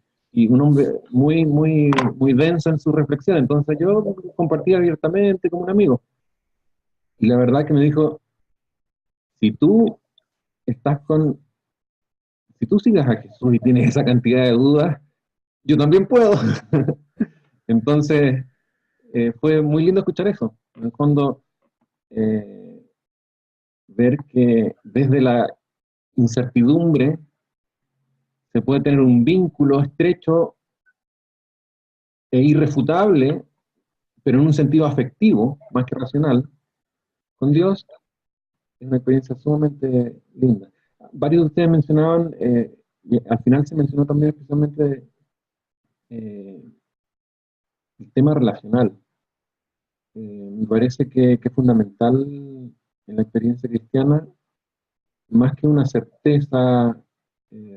un hombre muy, muy, muy denso en su reflexión. Entonces yo compartía abiertamente como un amigo. Y la verdad que me dijo: si tú sigues a Jesús y tienes esa cantidad de dudas, yo también puedo. Entonces, fue muy lindo escuchar eso. En el fondo, ver que desde la incertidumbre se puede tener un vínculo estrecho e irrefutable, pero en un sentido afectivo, más que racional, con Dios, es una experiencia sumamente linda. Varios de ustedes mencionaban, y al final se mencionó también especialmente el tema relacional. Me parece que es fundamental en la experiencia cristiana, más que una certeza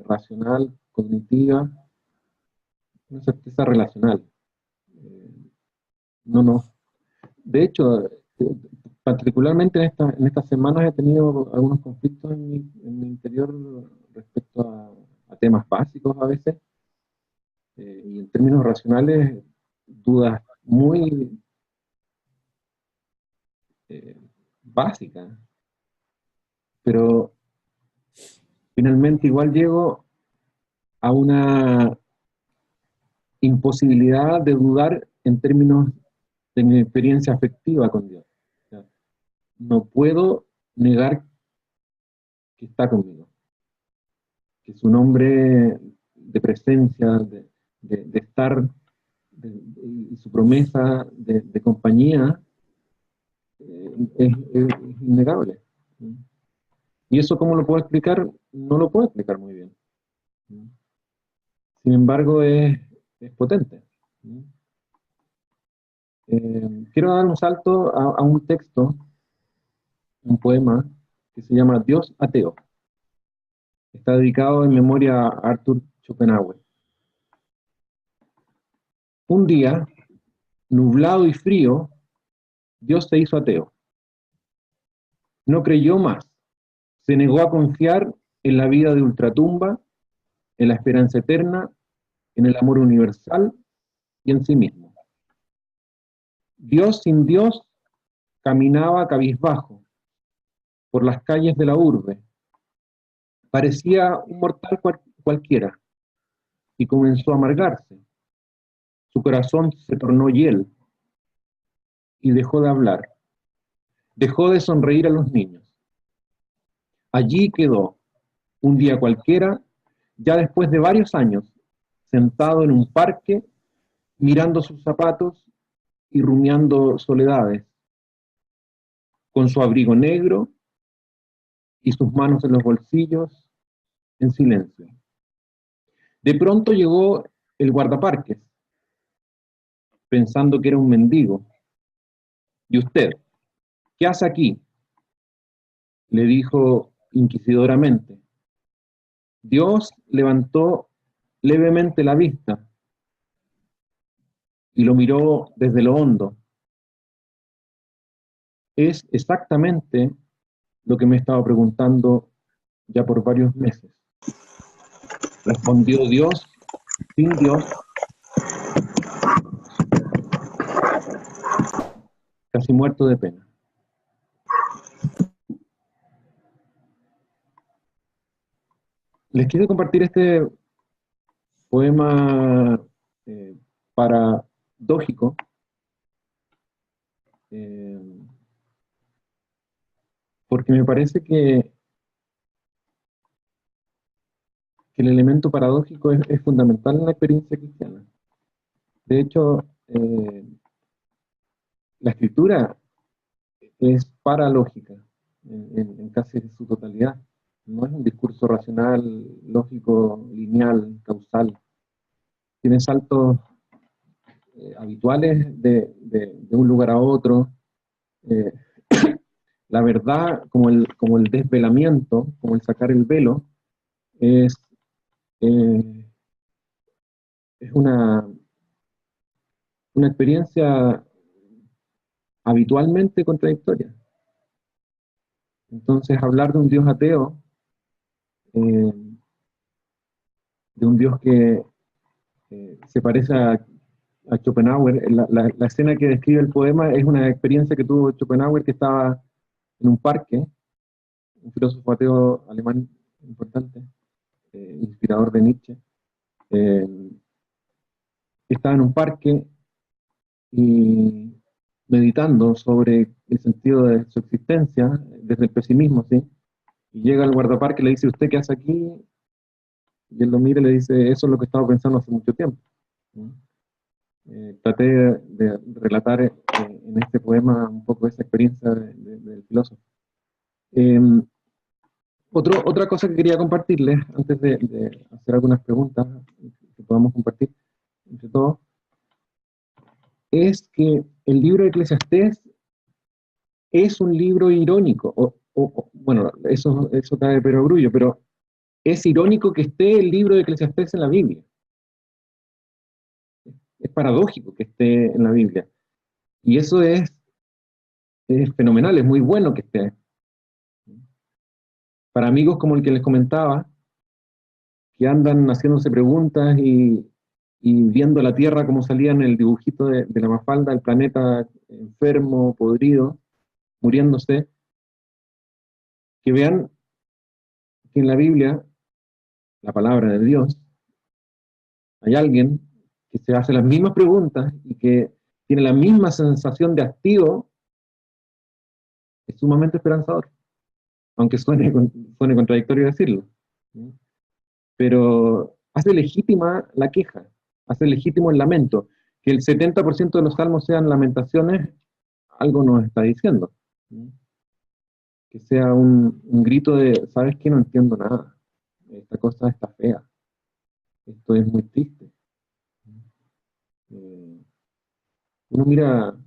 racional, cognitiva, una certeza relacional. No. De hecho, particularmente en estas semanas he tenido algunos conflictos en mi interior respecto a temas básicos a veces, y en términos racionales, dudas muy básicas, pero finalmente igual llego a una imposibilidad de dudar en términos de mi experiencia afectiva con Dios. O sea, no puedo negar que está conmigo, que su nombre de presencia, de estar, y su promesa de compañía es innegable. ¿Y eso cómo lo puedo explicar? No lo puedo explicar muy bien. Sin embargo, es potente. Quiero dar un salto a un texto, un poema, que se llama Dios ateo. Está dedicado en memoria a Arthur Schopenhauer. Un día, nublado y frío, Dios se hizo ateo. No creyó más. Se negó a confiar en la vida de ultratumba, en la esperanza eterna, en el amor universal y en sí mismo. Dios sin Dios caminaba cabizbajo por las calles de la urbe. Parecía un mortal cualquiera y comenzó a amargarse. Su corazón se tornó hiel y dejó de hablar. Dejó de sonreír a los niños. Allí quedó, un día cualquiera, ya después de varios años, sentado en un parque, mirando sus zapatos y rumiando soledades, con su abrigo negro y sus manos en los bolsillos, en silencio. De pronto llegó el guardaparques, pensando que era un mendigo. ¿Y usted? ¿Qué hace aquí?, le dijo inquisidoramente. Dios levantó levemente la vista y lo miró desde lo hondo. Es exactamente lo que me he estado preguntando ya por varios meses. Respondió Dios, sin Dios, casi muerto de pena. Les quiero compartir este poema paradójico, porque me parece que el elemento paradójico es fundamental en la experiencia cristiana. De hecho, la escritura es paralógica en casi su totalidad. No es un discurso racional, lógico, lineal, causal. Tiene saltos habituales de un lugar a otro. La verdad, como el desvelamiento, como el sacar el velo, es una experiencia habitualmente contradictoria. Entonces, hablar de un Dios ateo, de un Dios que se parece a Schopenhauer, la escena que describe el poema es una experiencia que tuvo Schopenhauer, que estaba en un parque, un filósofo ateo alemán importante, inspirador de Nietzsche, estaba en un parque y meditando sobre el sentido de su existencia, desde el pesimismo, ¿sí? Y llega el guardaparque y le dice, ¿usted qué hace aquí? Y él lo mira y le dice, eso es lo que estaba pensando hace mucho tiempo. Traté de relatar en este poema un poco esa experiencia del filósofo. Otra cosa que quería compartirles, antes de hacer algunas preguntas que podamos compartir entre todos, es que el libro de Eclesiastés es un libro irónico, bueno, eso cae de perogrullo, pero es irónico que esté el libro de Eclesiastés en la Biblia. Es paradójico que esté en la Biblia. Y eso es fenomenal, es muy bueno que esté. Para amigos como el que les comentaba, que andan haciéndose preguntas y viendo la Tierra como salía en el dibujito de la Mafalda, el planeta enfermo, podrido, muriéndose, que vean que en la Biblia, la palabra de Dios, hay alguien que se hace las mismas preguntas y que tiene la misma sensación de hastío, es sumamente esperanzador, aunque suene contradictorio decirlo. Pero hace legítima la queja, hace legítimo el lamento. Que el 70% de los salmos sean lamentaciones, algo nos está diciendo. Que sea un grito de, ¿sabes qué? No entiendo nada. Esta cosa está fea. Esto es muy triste. Uno mira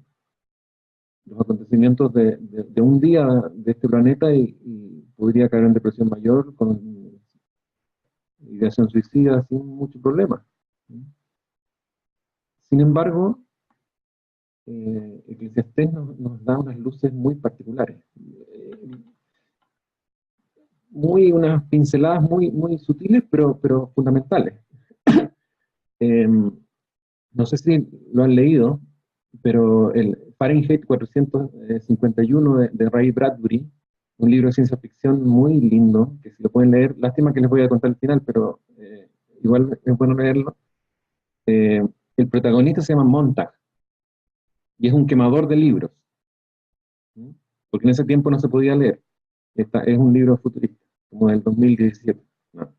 los acontecimientos de un día de este planeta y podría caer en depresión mayor, con ideación suicida, sin mucho problema. Sin embargo, Eclesiastés nos da unas luces muy particulares, unas pinceladas muy sutiles, pero fundamentales. No sé si lo han leído, pero el Fahrenheit 451 de Ray Bradbury, un libro de ciencia ficción muy lindo, que si lo pueden leer, lástima que les voy a contar el final, pero igual es bueno leerlo. El protagonista se llama Montag, y es un quemador de libros, porque en ese tiempo no se podía leer. Es un libro futurista, como del 2017. ¿No?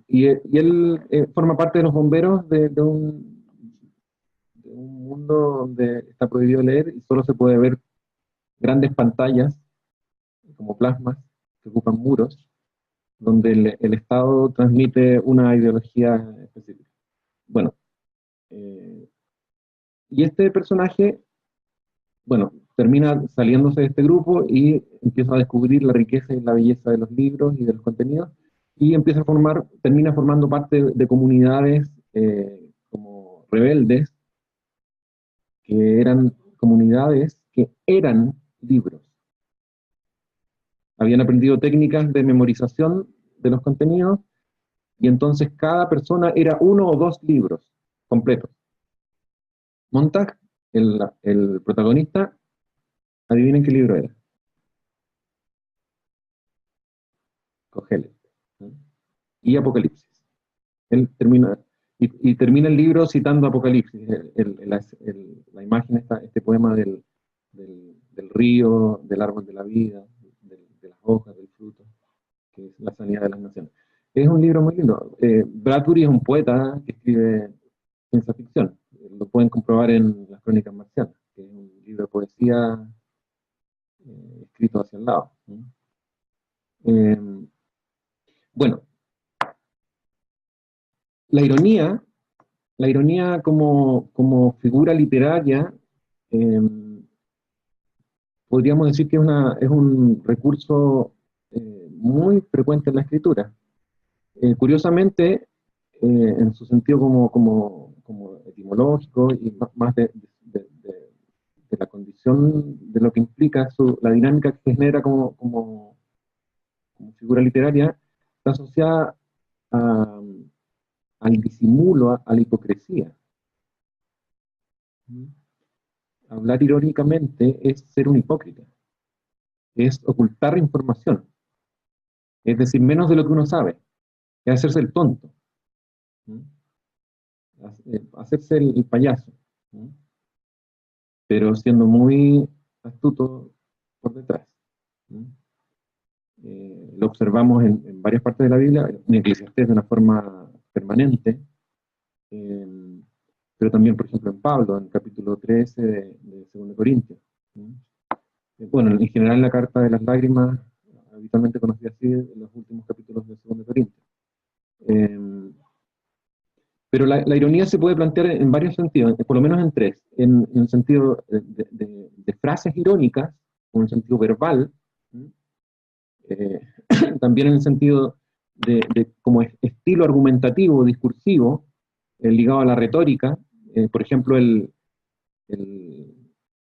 Y él forma parte de los bomberos de un mundo donde está prohibido leer y solo se puede ver grandes pantallas, como plasmas, que ocupan muros, donde el Estado transmite una ideología específica. Bueno, Y este personaje, bueno, termina saliéndose de este grupo y empieza a descubrir la riqueza y la belleza de los libros y de los contenidos, y empieza a termina formando parte de comunidades como rebeldes, que eran comunidades que eran libros. Habían aprendido técnicas de memorización de los contenidos, y entonces cada persona era 1 o 2 libros completos. Montag, el protagonista, adivinen qué libro era. Kohelet. Y Apocalipsis. Él termina, y termina el libro citando Apocalipsis. La imagen, este poema del río, del árbol de la vida, de las hojas, del fruto, que es la sanidad de las naciones. Es un libro muy lindo. Bradbury es un poeta que escribe ciencia ficción. Lo pueden comprobar en Las Crónicas Marcianas, que es un libro de poesía escrito hacia el lado. Bueno, la ironía como figura literaria, podríamos decir que es un recurso muy frecuente en la escritura. Curiosamente, en su sentido como etimológico y más de la condición de lo que implica la dinámica que genera como figura literaria, está asociada al disimulo, a la hipocresía. Hablar irónicamente es ser un hipócrita, es ocultar información, es decir menos de lo que uno sabe, es hacerse el tonto, hacerse el payaso, pero siendo muy astuto por detrás. Lo observamos en varias partes de la Biblia, en Eclesiastés de una forma permanente, pero también, por ejemplo, en Pablo, en el capítulo 13 de 2 Corintios. Bueno, en general en la carta de las lágrimas, habitualmente conocida así, en los últimos capítulos de 2 Corintios. Pero la ironía se puede plantear en varios sentidos, por lo menos en 3. En el sentido de frases irónicas, o en el sentido verbal, también en el sentido de como estilo argumentativo, discursivo, ligado a la retórica, por ejemplo, el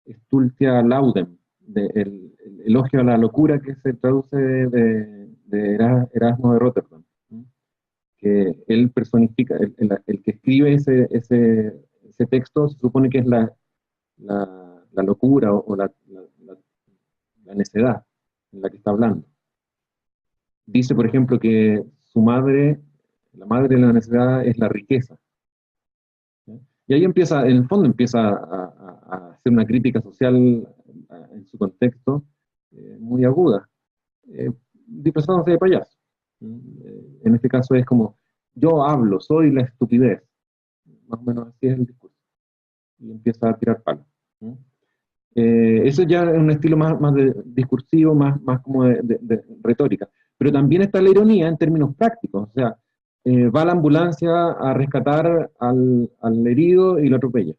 Stultia Laudem, el elogio a la locura, que se traduce de Erasmo de Rotterdam, que él personifica, el que escribe ese texto se supone que es la locura o la necedad en la que está hablando. Dice, por ejemplo, que su madre, la madre de la necedad, es la riqueza. Y ahí empieza, en el fondo empieza a hacer una crítica social en su contexto muy aguda, disfrazándose de payaso. En este caso es como, yo hablo, soy la estupidez. Más o menos así es el discurso. Y empieza a tirar palos. Eso ya es un estilo más discursivo, más como de retórica. Pero también está la ironía en términos prácticos. O sea, va la ambulancia a rescatar al herido y lo atropella.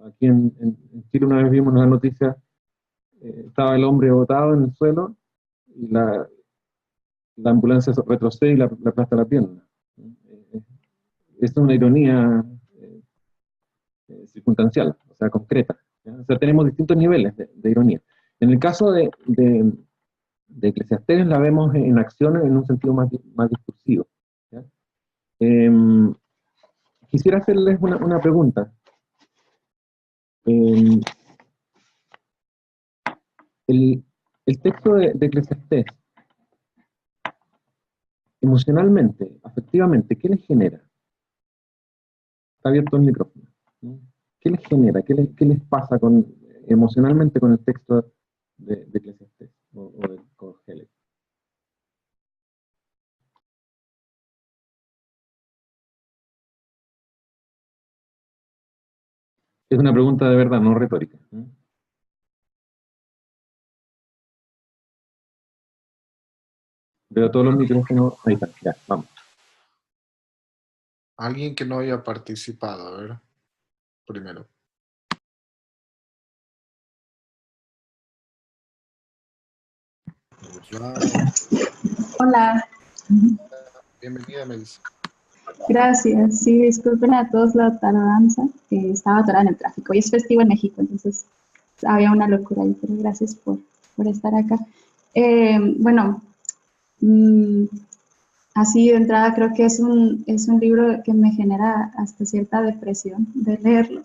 Aquí en Chile una vez vimos una noticia, estaba el hombre botado en el suelo y la ambulancia retrocede y le aplasta la pierna. Es una ironía circunstancial, o sea, concreta. ¿Ya? O sea, tenemos distintos niveles de ironía. En el caso de Eclesiastés la vemos en acción en un sentido más discursivo. ¿Ya? Quisiera hacerles una pregunta. El texto de Eclesiastés, emocionalmente, afectivamente, ¿qué les genera? Está abierto el micrófono. ¿Qué les genera? ¿Qué les pasa emocionalmente con el texto de Eclesiastés o de Kohelet? Es una pregunta de verdad, no retórica. Veo todos los micrófonos. Ahí está, ya, vamos. Alguien que no haya participado, ¿verdad? primero. Hola, Bienvenida, Melissa. gracias. Sí, disculpen a todos la tardanza, que estaba atorada en el tráfico. Hoy es festivo en México, entonces había una locura ahí, pero gracias por estar acá. Bueno, así de entrada creo que es un libro que me genera hasta cierta depresión de leerlo.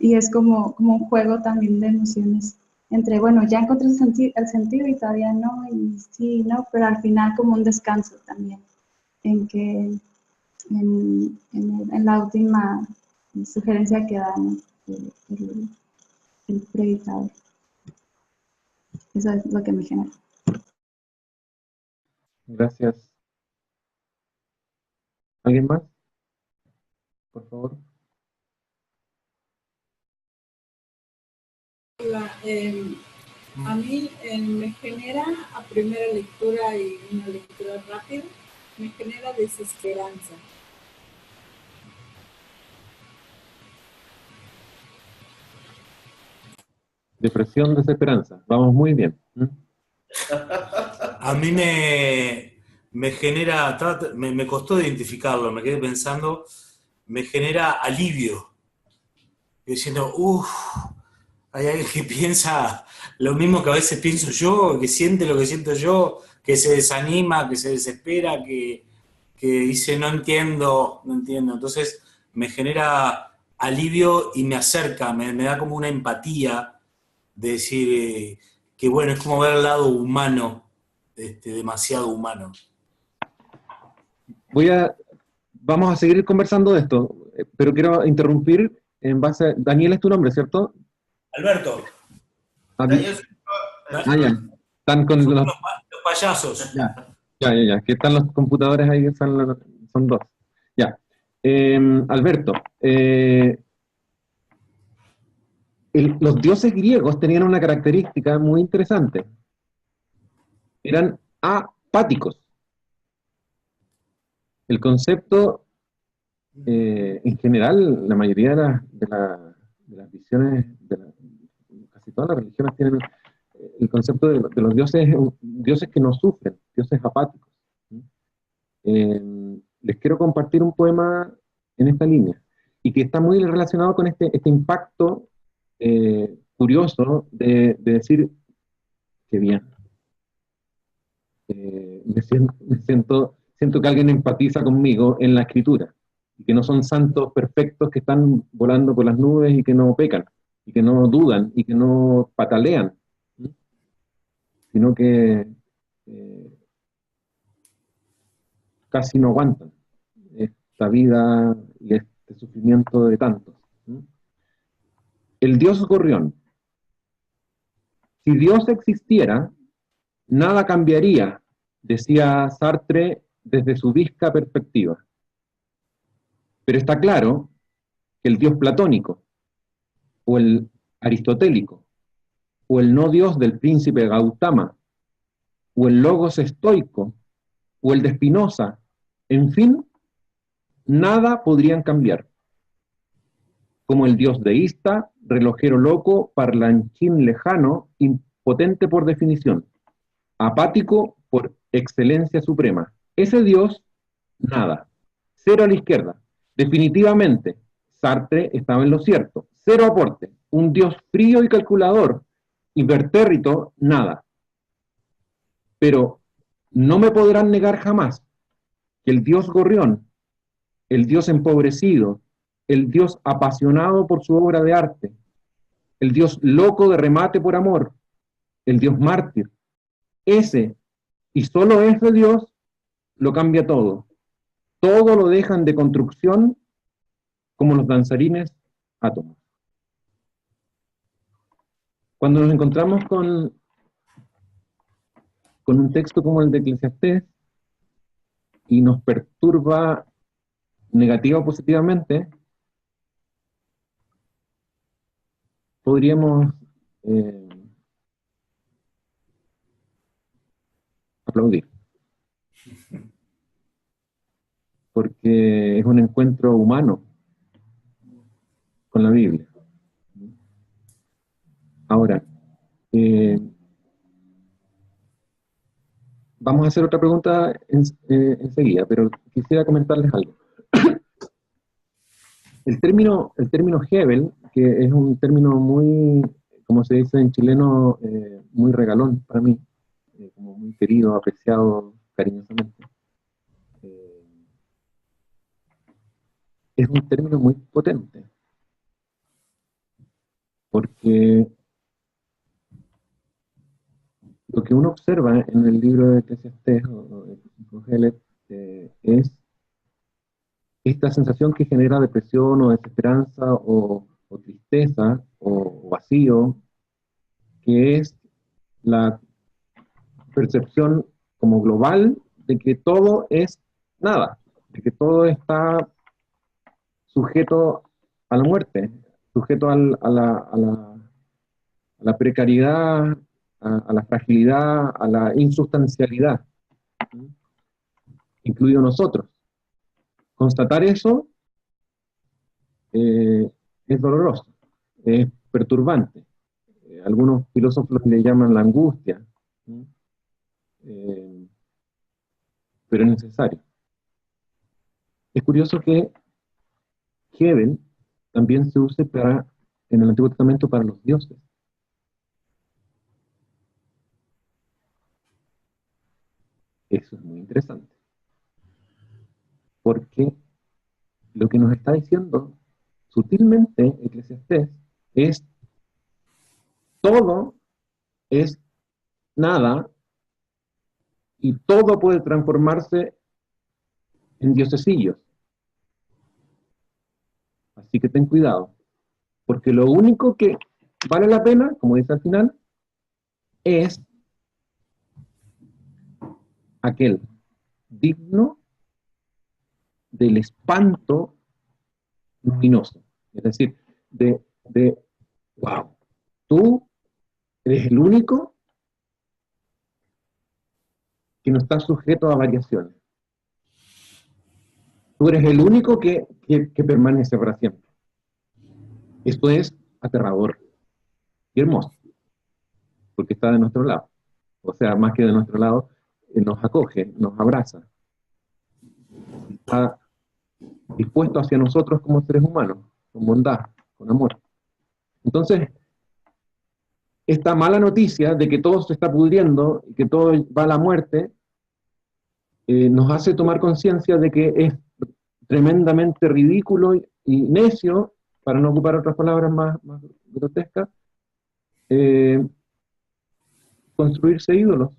Y es como un juego también de emociones entre, bueno, ya encontré el sentido y todavía no, y sí, no, pero al final como un descanso también, en que en la última sugerencia que da, ¿no? el predicador. Eso es lo que me genera. Gracias. ¿Alguien más? Por favor. Hola, a mí me genera a primera lectura y una lectura rápida, me genera desesperanza. Depresión, desesperanza. Vamos muy bien. A mí me genera, me costó identificarlo, me quedé pensando, me genera alivio. Diciendo, hay alguien que piensa lo mismo que a veces pienso yo, que siente lo que siento yo, que se desanima, que se desespera, que dice, no entiendo. Entonces me genera alivio y me acerca, me da como una empatía de decir que bueno, es como ver el lado humano, demasiado humano. Vamos a seguir conversando de esto, pero quiero interrumpir en base a... Daniel es tu nombre, ¿cierto? Alberto. Daniel, Ya. Están con los payasos. Ya. Que están los computadores ahí, son dos. Ya. Alberto, los dioses griegos tenían una característica muy interesante. Eran apáticos. El concepto, en general, la mayoría de las visiones, casi todas las religiones tienen el concepto de los dioses que no sufren, dioses apáticos. Les quiero compartir un poema en esta línea, y que está muy relacionado con este impacto curioso de decir, qué bien. Siento que alguien empatiza conmigo en la escritura, y que no son santos perfectos que están volando por las nubes y que no pecan, y que no dudan, y que no patalean, sino que casi no aguantan esta vida y este sufrimiento de tantos. El dios gorrión. Si Dios existiera, nada cambiaría, decía Sartre desde su visca perspectiva. Pero está claro que el dios platónico, o el aristotélico, o el no dios del príncipe Gautama, o el logos estoico, o el de Spinoza, en fin, nada podrían cambiar. Como el dios deísta, relojero loco, parlanchín lejano, impotente por definición, apático por excelencia suprema. Ese dios, nada. Cero a la izquierda. Definitivamente, Sartre estaba en lo cierto. Cero aporte. Un dios frío y calculador, impertérrito, nada. Pero no me podrán negar jamás que el dios gorrión, el dios empobrecido, el dios apasionado por su obra de arte, el dios loco de remate por amor, el dios mártir, ese y solo ese dios lo cambia todo. Todo lo dejan de construcción como los danzarines átomos. Cuando nos encontramos con un texto como el de Eclesiastés y nos perturba negativa o positivamente, podríamos aplaudir. Porque es un encuentro humano con la Biblia. Ahora, vamos a hacer otra pregunta enseguida, pero quisiera comentarles algo. El término Hebel, que es un término muy, como se dice en chileno, muy regalón para mí, como muy querido, apreciado cariñosamente, es un término muy potente, porque lo que uno observa en el libro de Eclesiastés o de Kohelet es esta sensación que genera depresión o desesperanza o tristeza o vacío, que es la percepción como global de que todo es nada, de que todo está sujeto a la muerte, sujeto a la precariedad, a la fragilidad, a la insustancialidad, incluido nosotros. Constatar eso es doloroso, es perturbante. Algunos filósofos le llaman la angustia, pero es necesario. Es curioso que Hebel también se use en el Antiguo Testamento para los dioses. Eso es muy interesante. Porque lo que nos está diciendo sutilmente Eclesiastés es todo es nada y todo puede transformarse en diosesillos. Así que ten cuidado, porque lo único que vale la pena, como dice al final, es aquel digno del espanto luminoso. Es decir, wow, tú eres el único que no está sujeto a variaciones. Tú eres el único que permanece para siempre. Esto es aterrador y hermoso, porque está de nuestro lado. O sea, más que de nuestro lado, nos acoge, nos abraza. Está dispuesto hacia nosotros como seres humanos, con bondad, con amor. Entonces, esta mala noticia de que todo se está pudriendo y que todo va a la muerte, nos hace tomar conciencia de que es tremendamente ridículo y necio, para no ocupar otras palabras más grotescas, construirse ídolos,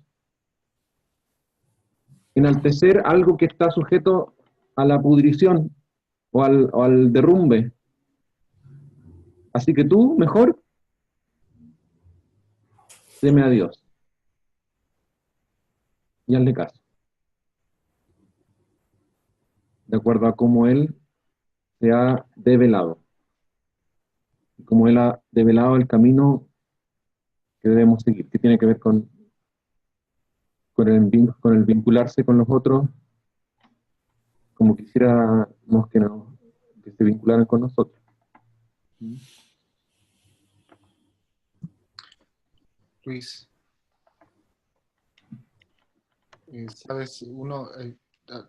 enaltecer algo que está sujeto a la pudrición o al derrumbe. Así que tú, mejor, teme a Dios y hazle caso, de acuerdo a cómo Él se ha develado, y cómo Él ha develado el camino que debemos seguir, que tiene que ver con el vincularse con los otros como quisiéramos que se vincularan con nosotros. Luis, sabes,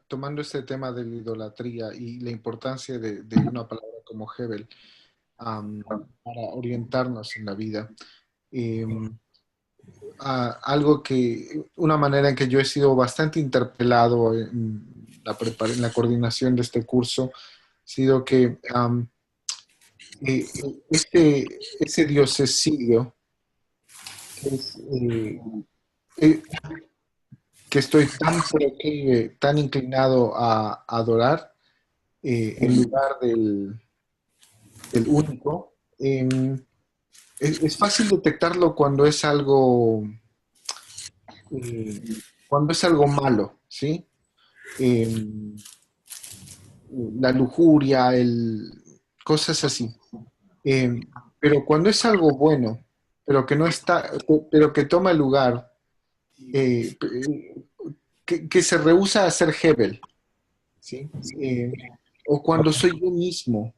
tomando este tema de la idolatría y la importancia de una palabra como Hebel para orientarnos en la vida, una manera en que yo he sido bastante interpelado en la coordinación de este curso, ha sido que ese diosesidio que estoy tan inclinado a adorar en lugar del único, es fácil detectarlo cuando es algo malo, ¿sí? La lujuria, cosas así. Pero cuando es algo bueno, pero que no está, pero que toma lugar, que se rehúsa a ser Hebel, ¿sí? O cuando soy yo mismo,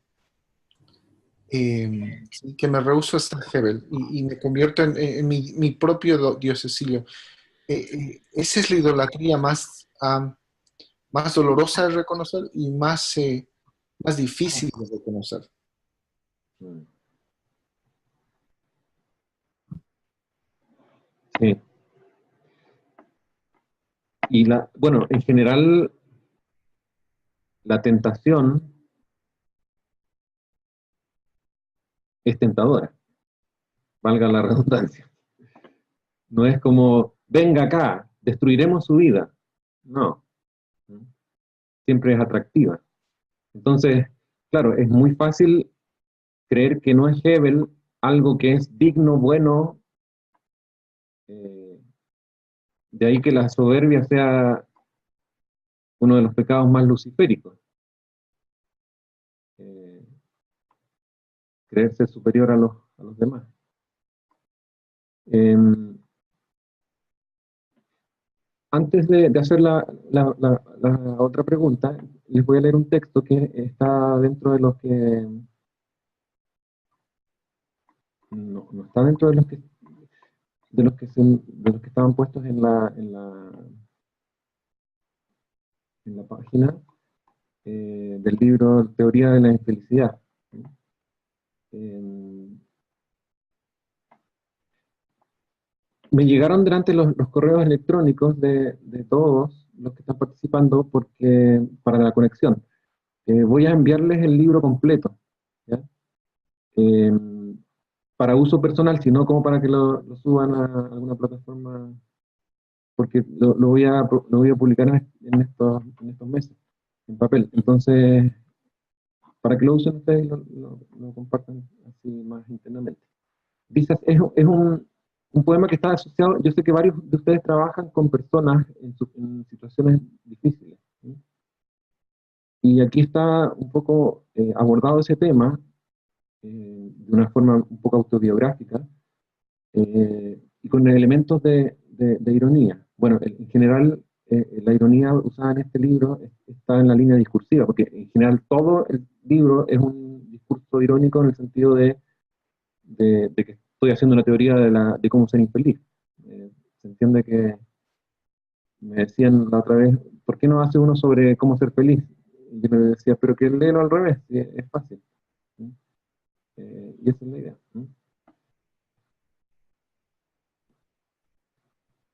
sí, que me rehúso a ser Hebel y me convierto en mi propio Dios Cecilio. Esa es la idolatría más dolorosa de reconocer y más difícil de reconocer. Sí. Y bueno, en general, la tentación es tentadora, valga la redundancia. No es como, venga acá, destruiremos su vida. No, siempre es atractiva. Entonces, claro, es muy fácil creer que no es Hebel algo que es digno, bueno, de ahí que la soberbia sea uno de los pecados más luciféricos. Creerse superior a los demás. Antes de hacer la otra pregunta, les voy a leer un texto que está dentro de los que... No está dentro de los que estaban puestos en la página del libro Teoría de la Infelicidad. Me llegaron delante los correos electrónicos de todos los que están participando para la conexión. Voy a enviarles el libro completo, ¿ya? Para uso personal, sino como para que lo suban a alguna plataforma, porque lo voy a publicar en estos meses, en papel. Entonces, para que lo usen ustedes y lo compartan así más internamente. Dice, es un poema que está asociado, yo sé que varios de ustedes trabajan con personas en situaciones difíciles, ¿sí? Y aquí está un poco abordado ese tema de una forma un poco autobiográfica y con elementos de ironía. Bueno, en general la ironía usada en este libro está en la línea discursiva, porque en general todo el libro es un discurso irónico en el sentido de que estoy haciendo una teoría de cómo ser infeliz. Se entiende que me decían la otra vez, ¿por qué no hace uno sobre cómo ser feliz? Y yo le decía, pero que léelo al revés, es fácil. Y esa es la idea.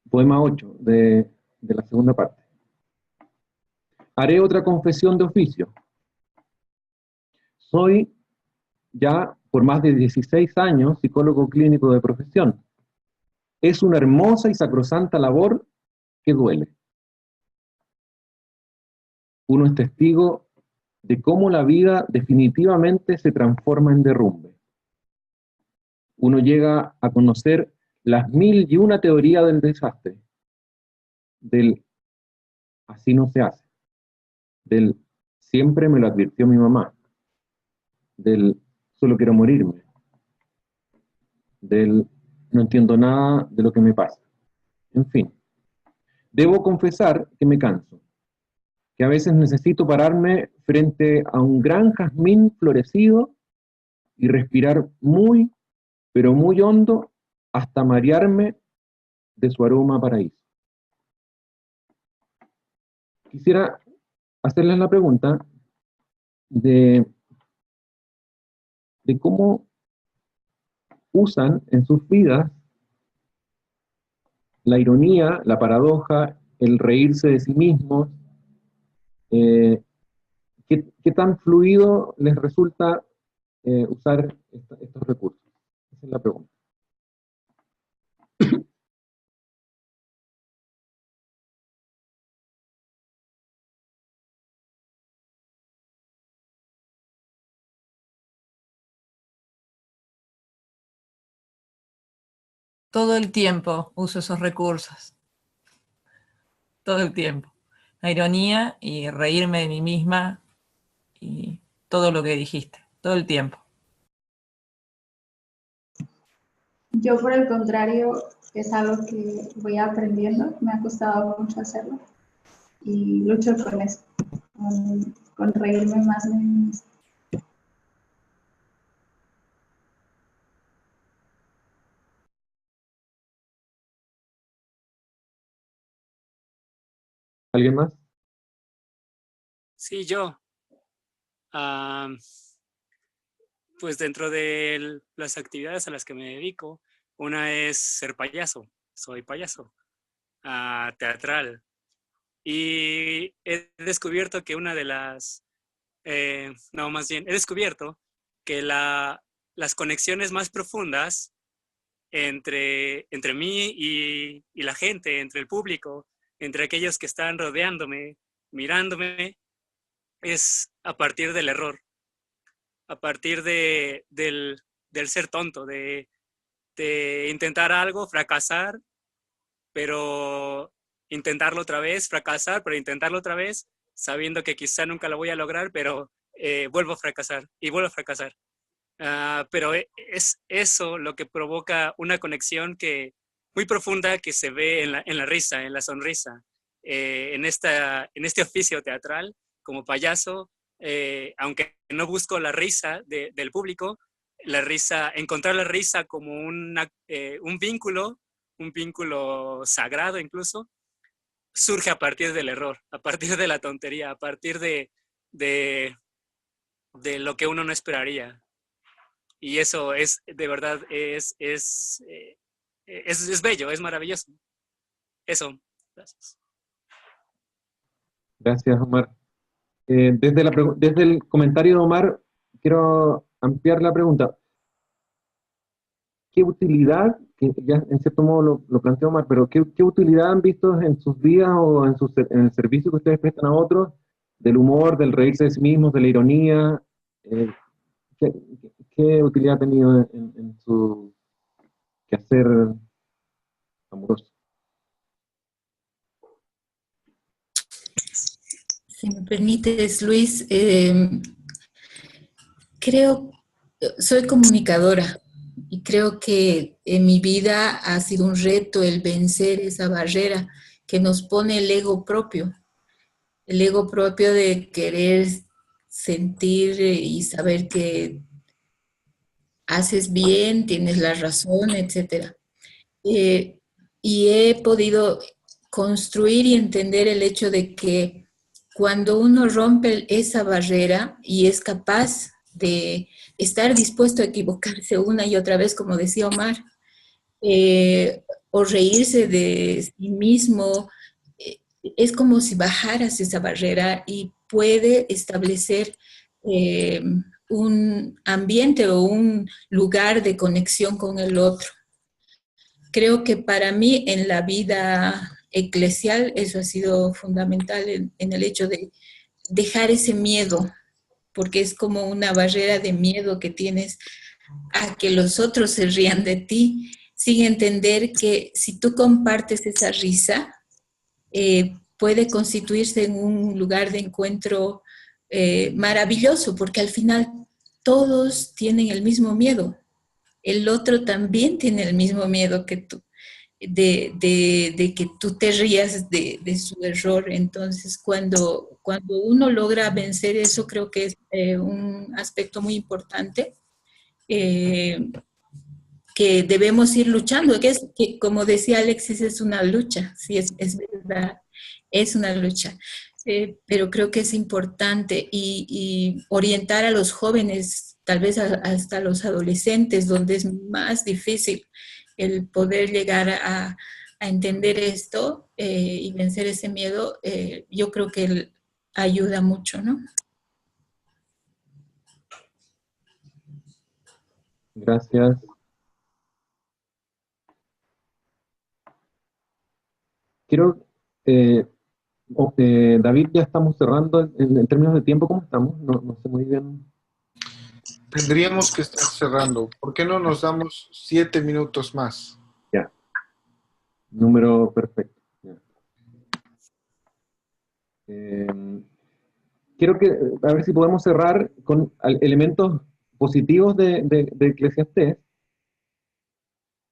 Poema 8, de la segunda parte. Haré otra confesión de oficio. Soy ya por más de 16 años psicólogo clínico de profesión. Es una hermosa y sacrosanta labor que duele. Uno es testigo de cómo la vida definitivamente se transforma en derrumbe. Uno llega a conocer las 1001 teorías del desastre, del así no se hace, del siempre me lo advirtió mi mamá, del solo quiero morirme, del no entiendo nada de lo que me pasa. En fin, debo confesar que me canso, que a veces necesito pararme frente a un gran jazmín florecido y respirar muy, pero muy hondo hasta marearme de su aroma paraíso. Quisiera hacerles la pregunta de cómo usan en sus vidas la ironía, la paradoja, el reírse de sí mismos. ¿Qué tan fluido les resulta usar estos recursos? Esa es la pregunta. Todo el tiempo uso esos recursos. Todo el tiempo. La ironía y reírme de mí misma y todo lo que dijiste. Todo el tiempo. Yo, por el contrario, es algo que voy aprendiendo. Me ha costado mucho hacerlo. Y lucho con eso, con reírme más de mí misma. ¿Alguien más? Sí, yo. Pues dentro de las actividades a las que me dedico, una es ser payaso. Soy payaso teatral. Y he descubierto que una de las... no, más bien, he descubierto que las conexiones más profundas entre mí y la gente, entre el público, entre aquellos que están rodeándome, mirándome, es a partir del error, a partir del ser tonto, de intentar algo, fracasar, pero intentarlo otra vez, fracasar, pero intentarlo otra vez, sabiendo que quizá nunca lo voy a lograr, pero vuelvo a fracasar y vuelvo a fracasar. Pero es eso lo que provoca una conexión muy profunda que se ve en la risa, en la sonrisa, en este oficio teatral como payaso, aunque no busco la risa del público, encontrar la risa como un vínculo sagrado incluso, surge a partir del error, a partir de la tontería, a partir de lo que uno no esperaría. Y eso es, de verdad, es bello, es maravilloso. Eso. Gracias. Gracias, Omar. Desde el comentario de Omar, quiero ampliar la pregunta. ¿Qué utilidad, que ya en cierto modo lo planteó Omar, pero qué utilidad han visto en sus vidas o en el servicio que ustedes prestan a otros, del humor, del reírse de sí mismos, de la ironía? ¿Qué utilidad ha tenido en su quehacer amoroso? Si me permites, Luis, soy comunicadora y creo que en mi vida ha sido un reto el vencer esa barrera que nos pone el ego propio de querer sentir y saber que haces bien, tienes la razón, etc. Y he podido construir y entender el hecho de que cuando uno rompe esa barrera y es capaz de estar dispuesto a equivocarse una y otra vez, como decía Omar, o reírse de sí mismo, es como si bajaras esa barrera y puede establecer un ambiente o un lugar de conexión con el otro. Creo que para mí en la vida eclesial eso ha sido fundamental en el hecho de dejar ese miedo, porque es como una barrera de miedo que tienes a que los otros se rían de ti, sin entender que si tú compartes esa risa, puede constituirse en un lugar de encuentro maravilloso, porque al final todos tienen el mismo miedo. El otro también tiene el mismo miedo que tú, de que tú te rías de su error. Entonces, cuando uno logra vencer eso, creo que es un aspecto muy importante que debemos ir luchando, que como decía Alexis, es una lucha, sí, es verdad, es una lucha. Pero creo que es importante y orientar a los jóvenes, tal vez hasta los adolescentes, donde es más difícil el poder llegar a entender esto y vencer ese miedo, yo creo que ayuda mucho, ¿no? Gracias. Quiero... David, ya estamos cerrando en términos de tiempo. ¿Cómo estamos? No sé muy bien. Tendríamos que estar cerrando. ¿Por qué no nos damos 7 minutos más? Ya. Número perfecto. Ya. Quiero a ver si podemos cerrar con elementos positivos de Eclesiastés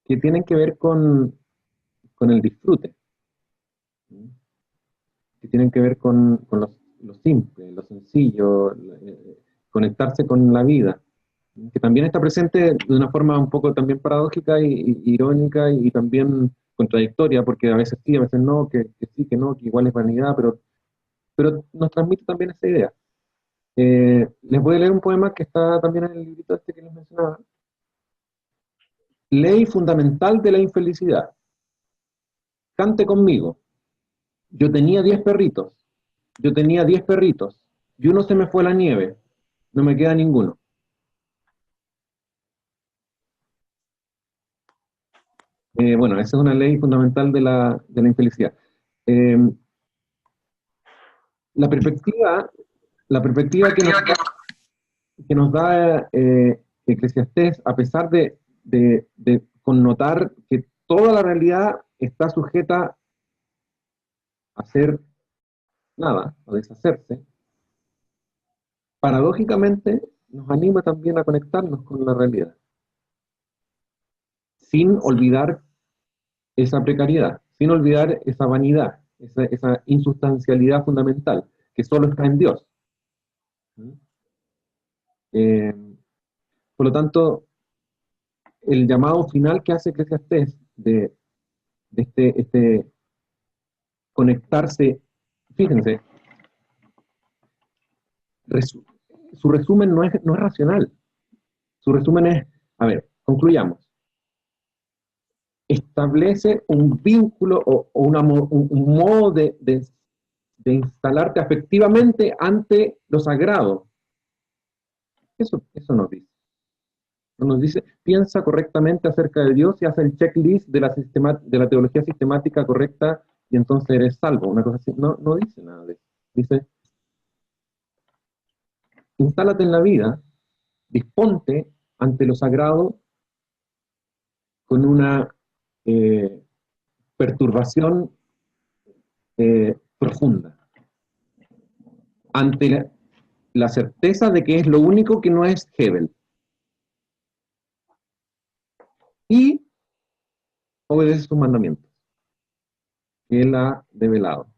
que tienen que ver con el disfrute, que tienen que ver con lo simple, lo sencillo, conectarse con la vida, que también está presente de una forma un poco también paradójica y irónica y también contradictoria, porque a veces sí, a veces no, que sí, que no, que igual es vanidad, pero nos transmite también esa idea. Les voy a leer un poema que está también en el librito este que les mencionaba. Ley fundamental de la infelicidad. Cante conmigo. Yo tenía 10 perritos. Yo tenía 10 perritos. Y uno se me fue a la nieve. No me queda ninguno. Bueno, esa es una ley fundamental de la infelicidad. La perspectiva que nos da Eclesiastés, a pesar de connotar que toda la realidad está sujeta a ser nada, a deshacerse, paradójicamente nos anima también a conectarnos con la realidad, sin olvidar esa precariedad, sin olvidar esa vanidad, esa insustancialidad fundamental, que solo está en Dios. Por lo tanto, el llamado final que hace Eclesiastés de este conectarse, fíjense, su resumen no es racional. Su resumen es, a ver, concluyamos. Establece un vínculo o un modo de instalarte afectivamente ante lo sagrado. Eso nos dice. Nos dice, piensa correctamente acerca de Dios y hace el checklist de la teología sistemática correcta y entonces eres salvo. Una cosa así. No dice nada de eso. Dice, instálate en la vida, disponte ante lo sagrado con una perturbación profunda. Ante la certeza de que es lo único que no es Hebel. Y obedece sus mandamientos, que él ha develado.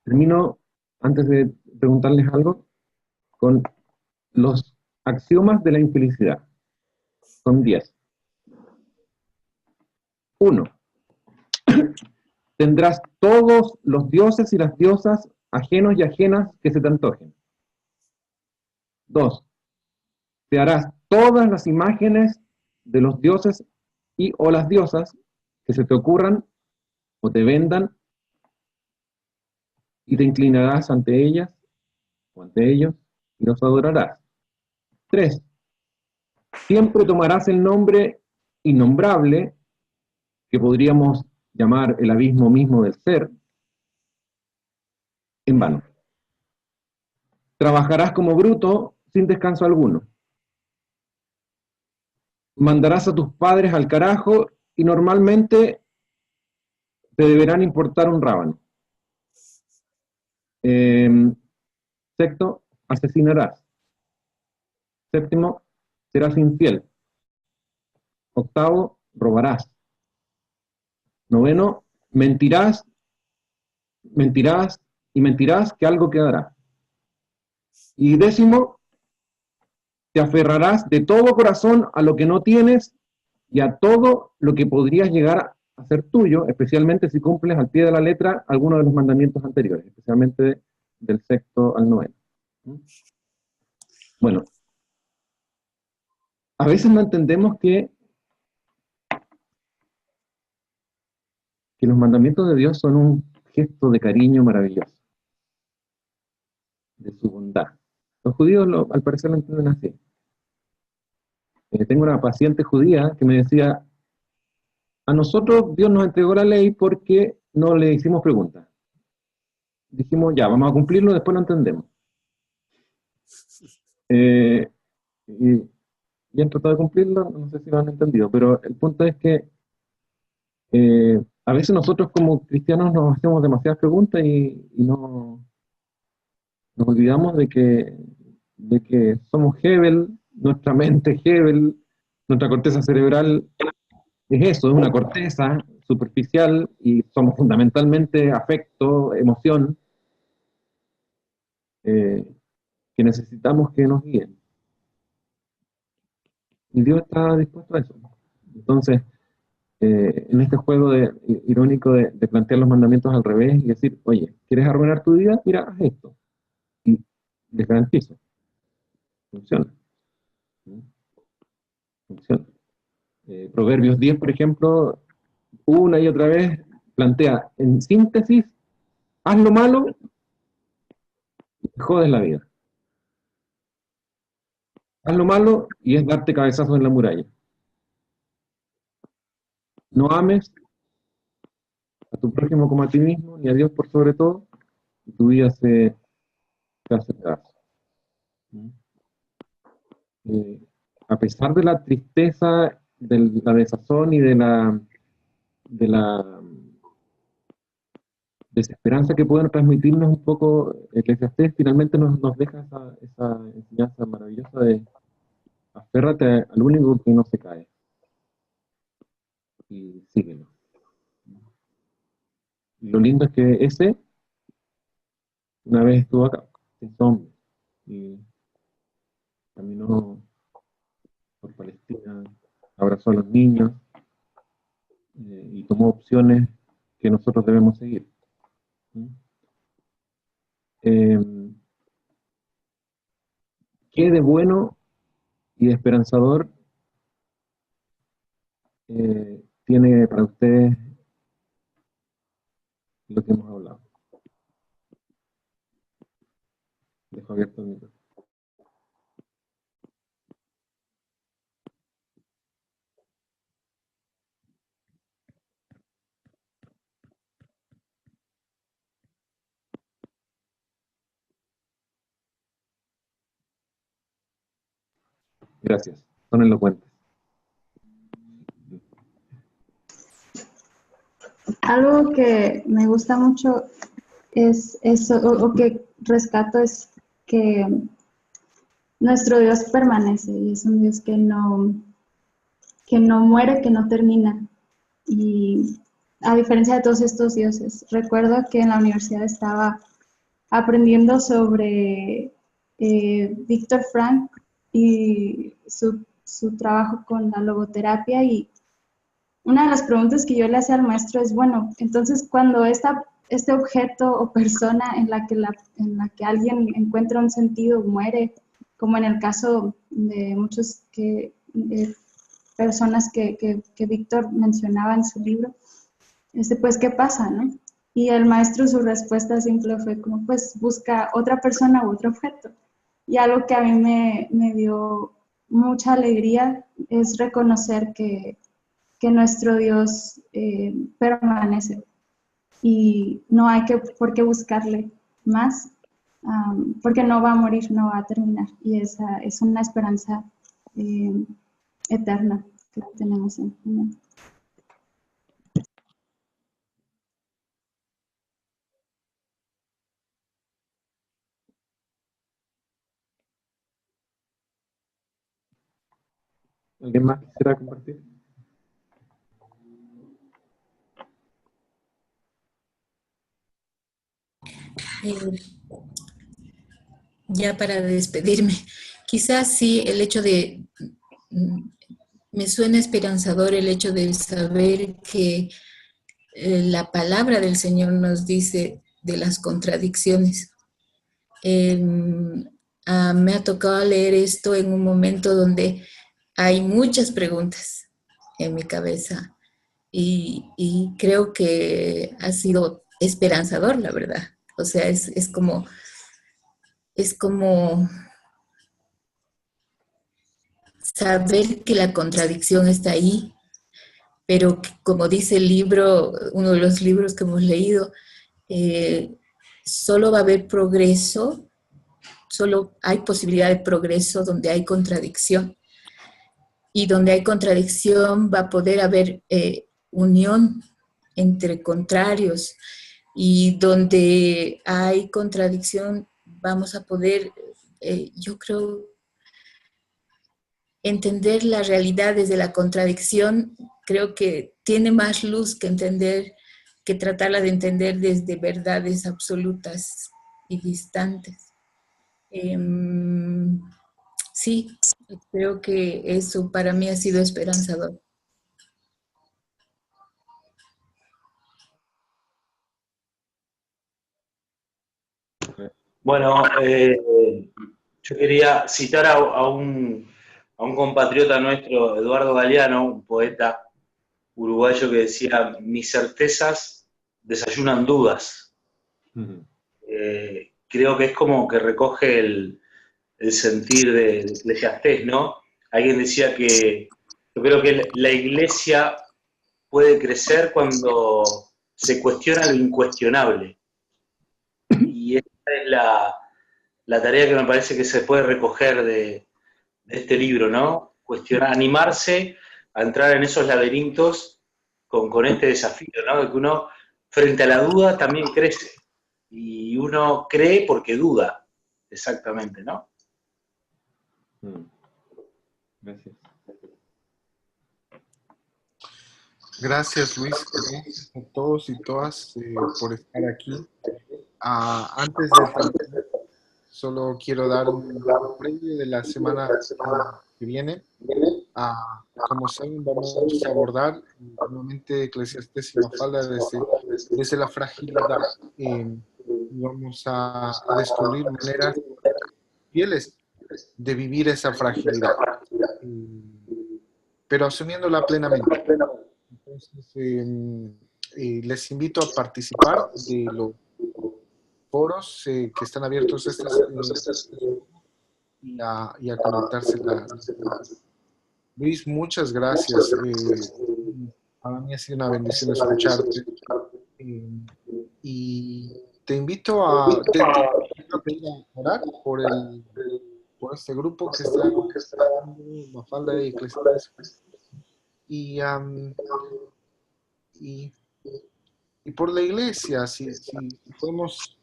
Termino, antes de preguntarles algo, con los axiomas de la infelicidad. Son 10. 1. Tendrás todos los dioses y las diosas ajenos y ajenas que se te antojen. 2. Te harás todas las imágenes de los dioses y o las diosas que se te ocurran o te vendan y te inclinarás ante ellas o ante ellos y los adorarás. 3. Siempre tomarás el nombre innombrable, que podríamos llamar el abismo mismo del ser, en vano. Trabajarás como bruto sin descanso alguno. Mandarás a tus padres al carajo y normalmente te deberán importar un rábano. 6, asesinarás. 7, serás infiel. 8, robarás. 9, mentirás, mentirás y mentirás que algo quedará. Y 10, te aferrarás de todo corazón a lo que no tienes y a todo lo que podrías llegar a ser tuyo, especialmente si cumples al pie de la letra algunos de los mandamientos anteriores, especialmente del 6º al 9. Bueno, a veces no entendemos que los mandamientos de Dios son un gesto de cariño maravilloso, de su bondad. Los judíos al parecer lo entienden así. Tengo una paciente judía que me decía, a nosotros Dios nos entregó la ley porque no le hicimos preguntas. Dijimos, ya, vamos a cumplirlo, después lo entendemos. Y han tratado de cumplirlo, no sé si lo han entendido, pero el punto es que a veces nosotros como cristianos nos hacemos demasiadas preguntas y nos olvidamos de que somos Hebel, nuestra mente es Hebel, nuestra corteza cerebral es eso, es una corteza superficial y somos fundamentalmente afecto, emoción, que necesitamos que nos guíen. Y Dios está dispuesto a eso. Entonces, en este juego irónico de plantear los mandamientos al revés y decir, oye, ¿quieres arruinar tu vida? Mira, haz esto. Y les garantizo, funciona. Funciona. Proverbios 10, por ejemplo, una y otra vez plantea, en síntesis, haz lo malo y jodes la vida. Haz lo malo y es darte cabezazos en la muralla. No ames a tu prójimo como a ti mismo, ni a Dios por sobre todo, y tu vida se hace pedazos. A pesar de la tristeza, de la desazón y de la desesperanza que pueden transmitirnos un poco Eclesiastés, finalmente nos deja esa enseñanza maravillosa de aférrate al único que no se cae y síguelo. Y lo lindo es que ese una vez estuvo acá, ese hombre, y caminó por Palestina, abrazó a los niños y tomó opciones que nosotros debemos seguir. ¿Qué de bueno y de esperanzador tiene para ustedes lo que hemos hablado? Dejo abierto el micrófono. Gracias, son elocuentes. Algo que me gusta mucho es eso, o que rescato es que nuestro Dios permanece y es un Dios que no muere, que no termina. Y a diferencia de todos estos dioses, recuerdo que en la universidad estaba aprendiendo sobre Viktor Frankl y su trabajo con la logoterapia, y una de las preguntas que yo le hacía al maestro es, bueno, entonces cuando este objeto o persona en la que alguien encuentra un sentido muere, como en el caso de muchas personas que Víctor mencionaba en su libro, pues ¿qué pasa, no? Y el maestro, su respuesta simple fue como, pues busca otra persona u otro objeto. Y algo que a mí me dio mucha alegría es reconocer que nuestro Dios permanece y no hay por qué buscarle más, porque no va a morir, no va a terminar. Y esa es una esperanza eterna que tenemos en él. ¿Alguien más quisiera compartir? Ya para despedirme, quizás sí el hecho de, me suena esperanzador el hecho de saber que la palabra del Señor nos dice de las contradicciones. Me ha tocado leer esto en un momento donde hay muchas preguntas en mi cabeza y creo que ha sido esperanzador, la verdad. O sea, es como saber que la contradicción está ahí, pero que, como dice el libro, uno de los libros que hemos leído, solo va a haber progreso, solo hay posibilidad de progreso donde hay contradicción. Y donde hay contradicción va a poder haber unión entre contrarios. Y donde hay contradicción vamos a poder, yo creo, entender la realidad desde la contradicción. Creo que tiene más luz que tratarla de entender desde verdades absolutas y distantes. Sí, creo que eso para mí ha sido esperanzador. Bueno, yo quería citar a un compatriota nuestro, Eduardo Galeano, un poeta uruguayo que decía: mis certezas desayunan dudas. Creo que es como que recoge el sentir de Eclesiastés, ¿no? Alguien decía que yo creo que la iglesia puede crecer cuando se cuestiona lo incuestionable. Y esta es la tarea que me parece que se puede recoger de este libro, ¿no? Cuestionar, animarse a entrar en esos laberintos con este desafío, ¿no? De que uno, frente a la duda, también crece. Y uno cree porque duda, exactamente, ¿no? Gracias. Gracias, Luis. Gracias a todos y todas por estar aquí. Antes de terminar, solo quiero dar un previo de la semana que viene. Como saben, vamos a abordar nuevamente Eclesiastés y Mafalda desde la fragilidad. Vamos a descubrir maneras fieles de vivir esa fragilidad, pero asumiéndola plenamente. Entonces, les invito a participar de los foros que están abiertos y a conectarse. Luis, muchas gracias. Para mí ha sido una bendición escucharte. Y te invito a pedir a orar por este grupo que está Mafalda y Eclesiastés. Y por la iglesia, si podemos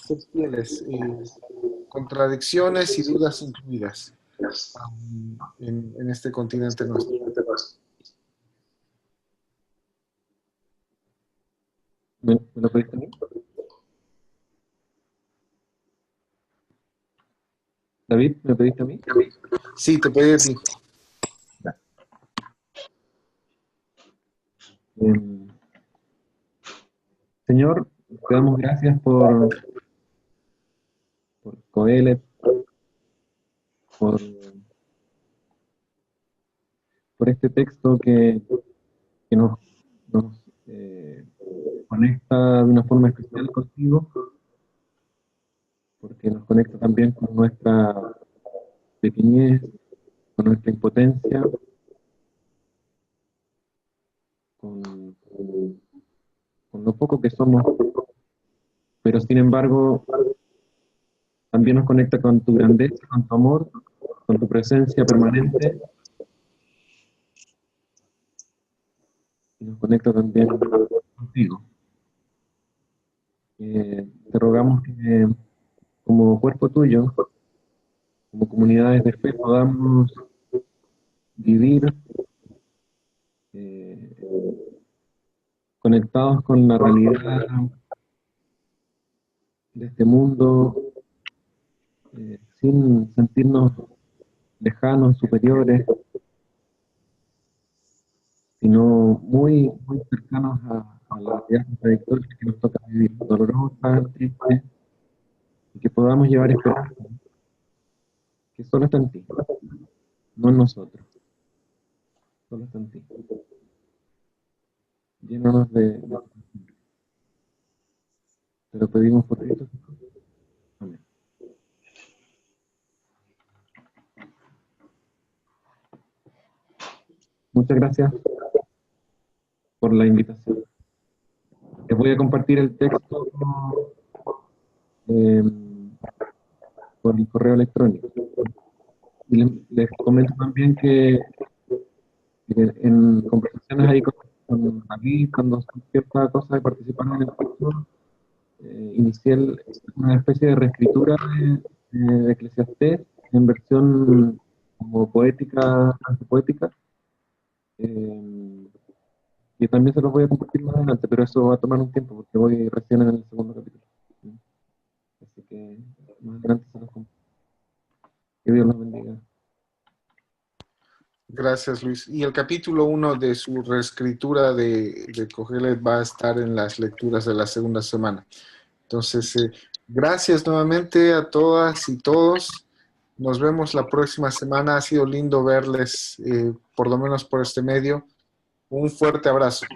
ser fieles, contradicciones y dudas incluidas en este continente nuestro. ¿Me lo pediste a mí? David, ¿me pediste a mí? Sí, te pedí a ti. Señor, te damos gracias por Coelet, por este texto que nos conecta de una forma especial contigo, porque nos conecta también con nuestra pequeñez, con nuestra impotencia, con lo poco que somos, pero sin embargo también nos conecta con tu grandeza, con tu amor, con tu presencia permanente, y nos conecta también contigo. Te rogamos que como cuerpo tuyo, como comunidades de fe, podamos vivir conectados con la realidad de este mundo, sin sentirnos lejanos, superiores, sino muy, muy cercanos a la realidad contradictoria que nos toca vivir, dolorosa, triste, y que podamos llevar esperanza, que solo está en ti, no en nosotros, solo está en ti. Llénanos de te lo pedimos por Cristo. Amén. Muchas gracias por la invitación. Les voy a compartir el texto por el correo electrónico. Y les comento también que en conversaciones ahí con David, cuando son ciertas cosas de participar en el curso, inicié una especie de reescritura de Eclesiastés en versión como poética, antipoética, y también se los voy a compartir más adelante, pero eso va a tomar un tiempo porque voy recién en el segundo capítulo. Así que más adelante se los comparto. Que Dios los bendiga. Gracias, Luis. Y el capítulo 1 de su reescritura de Cogelet va a estar en las lecturas de la segunda semana. Entonces, Gracias nuevamente a todas y todos. Nos vemos la próxima semana. Ha sido lindo verles, por lo menos por este medio. Un fuerte abrazo.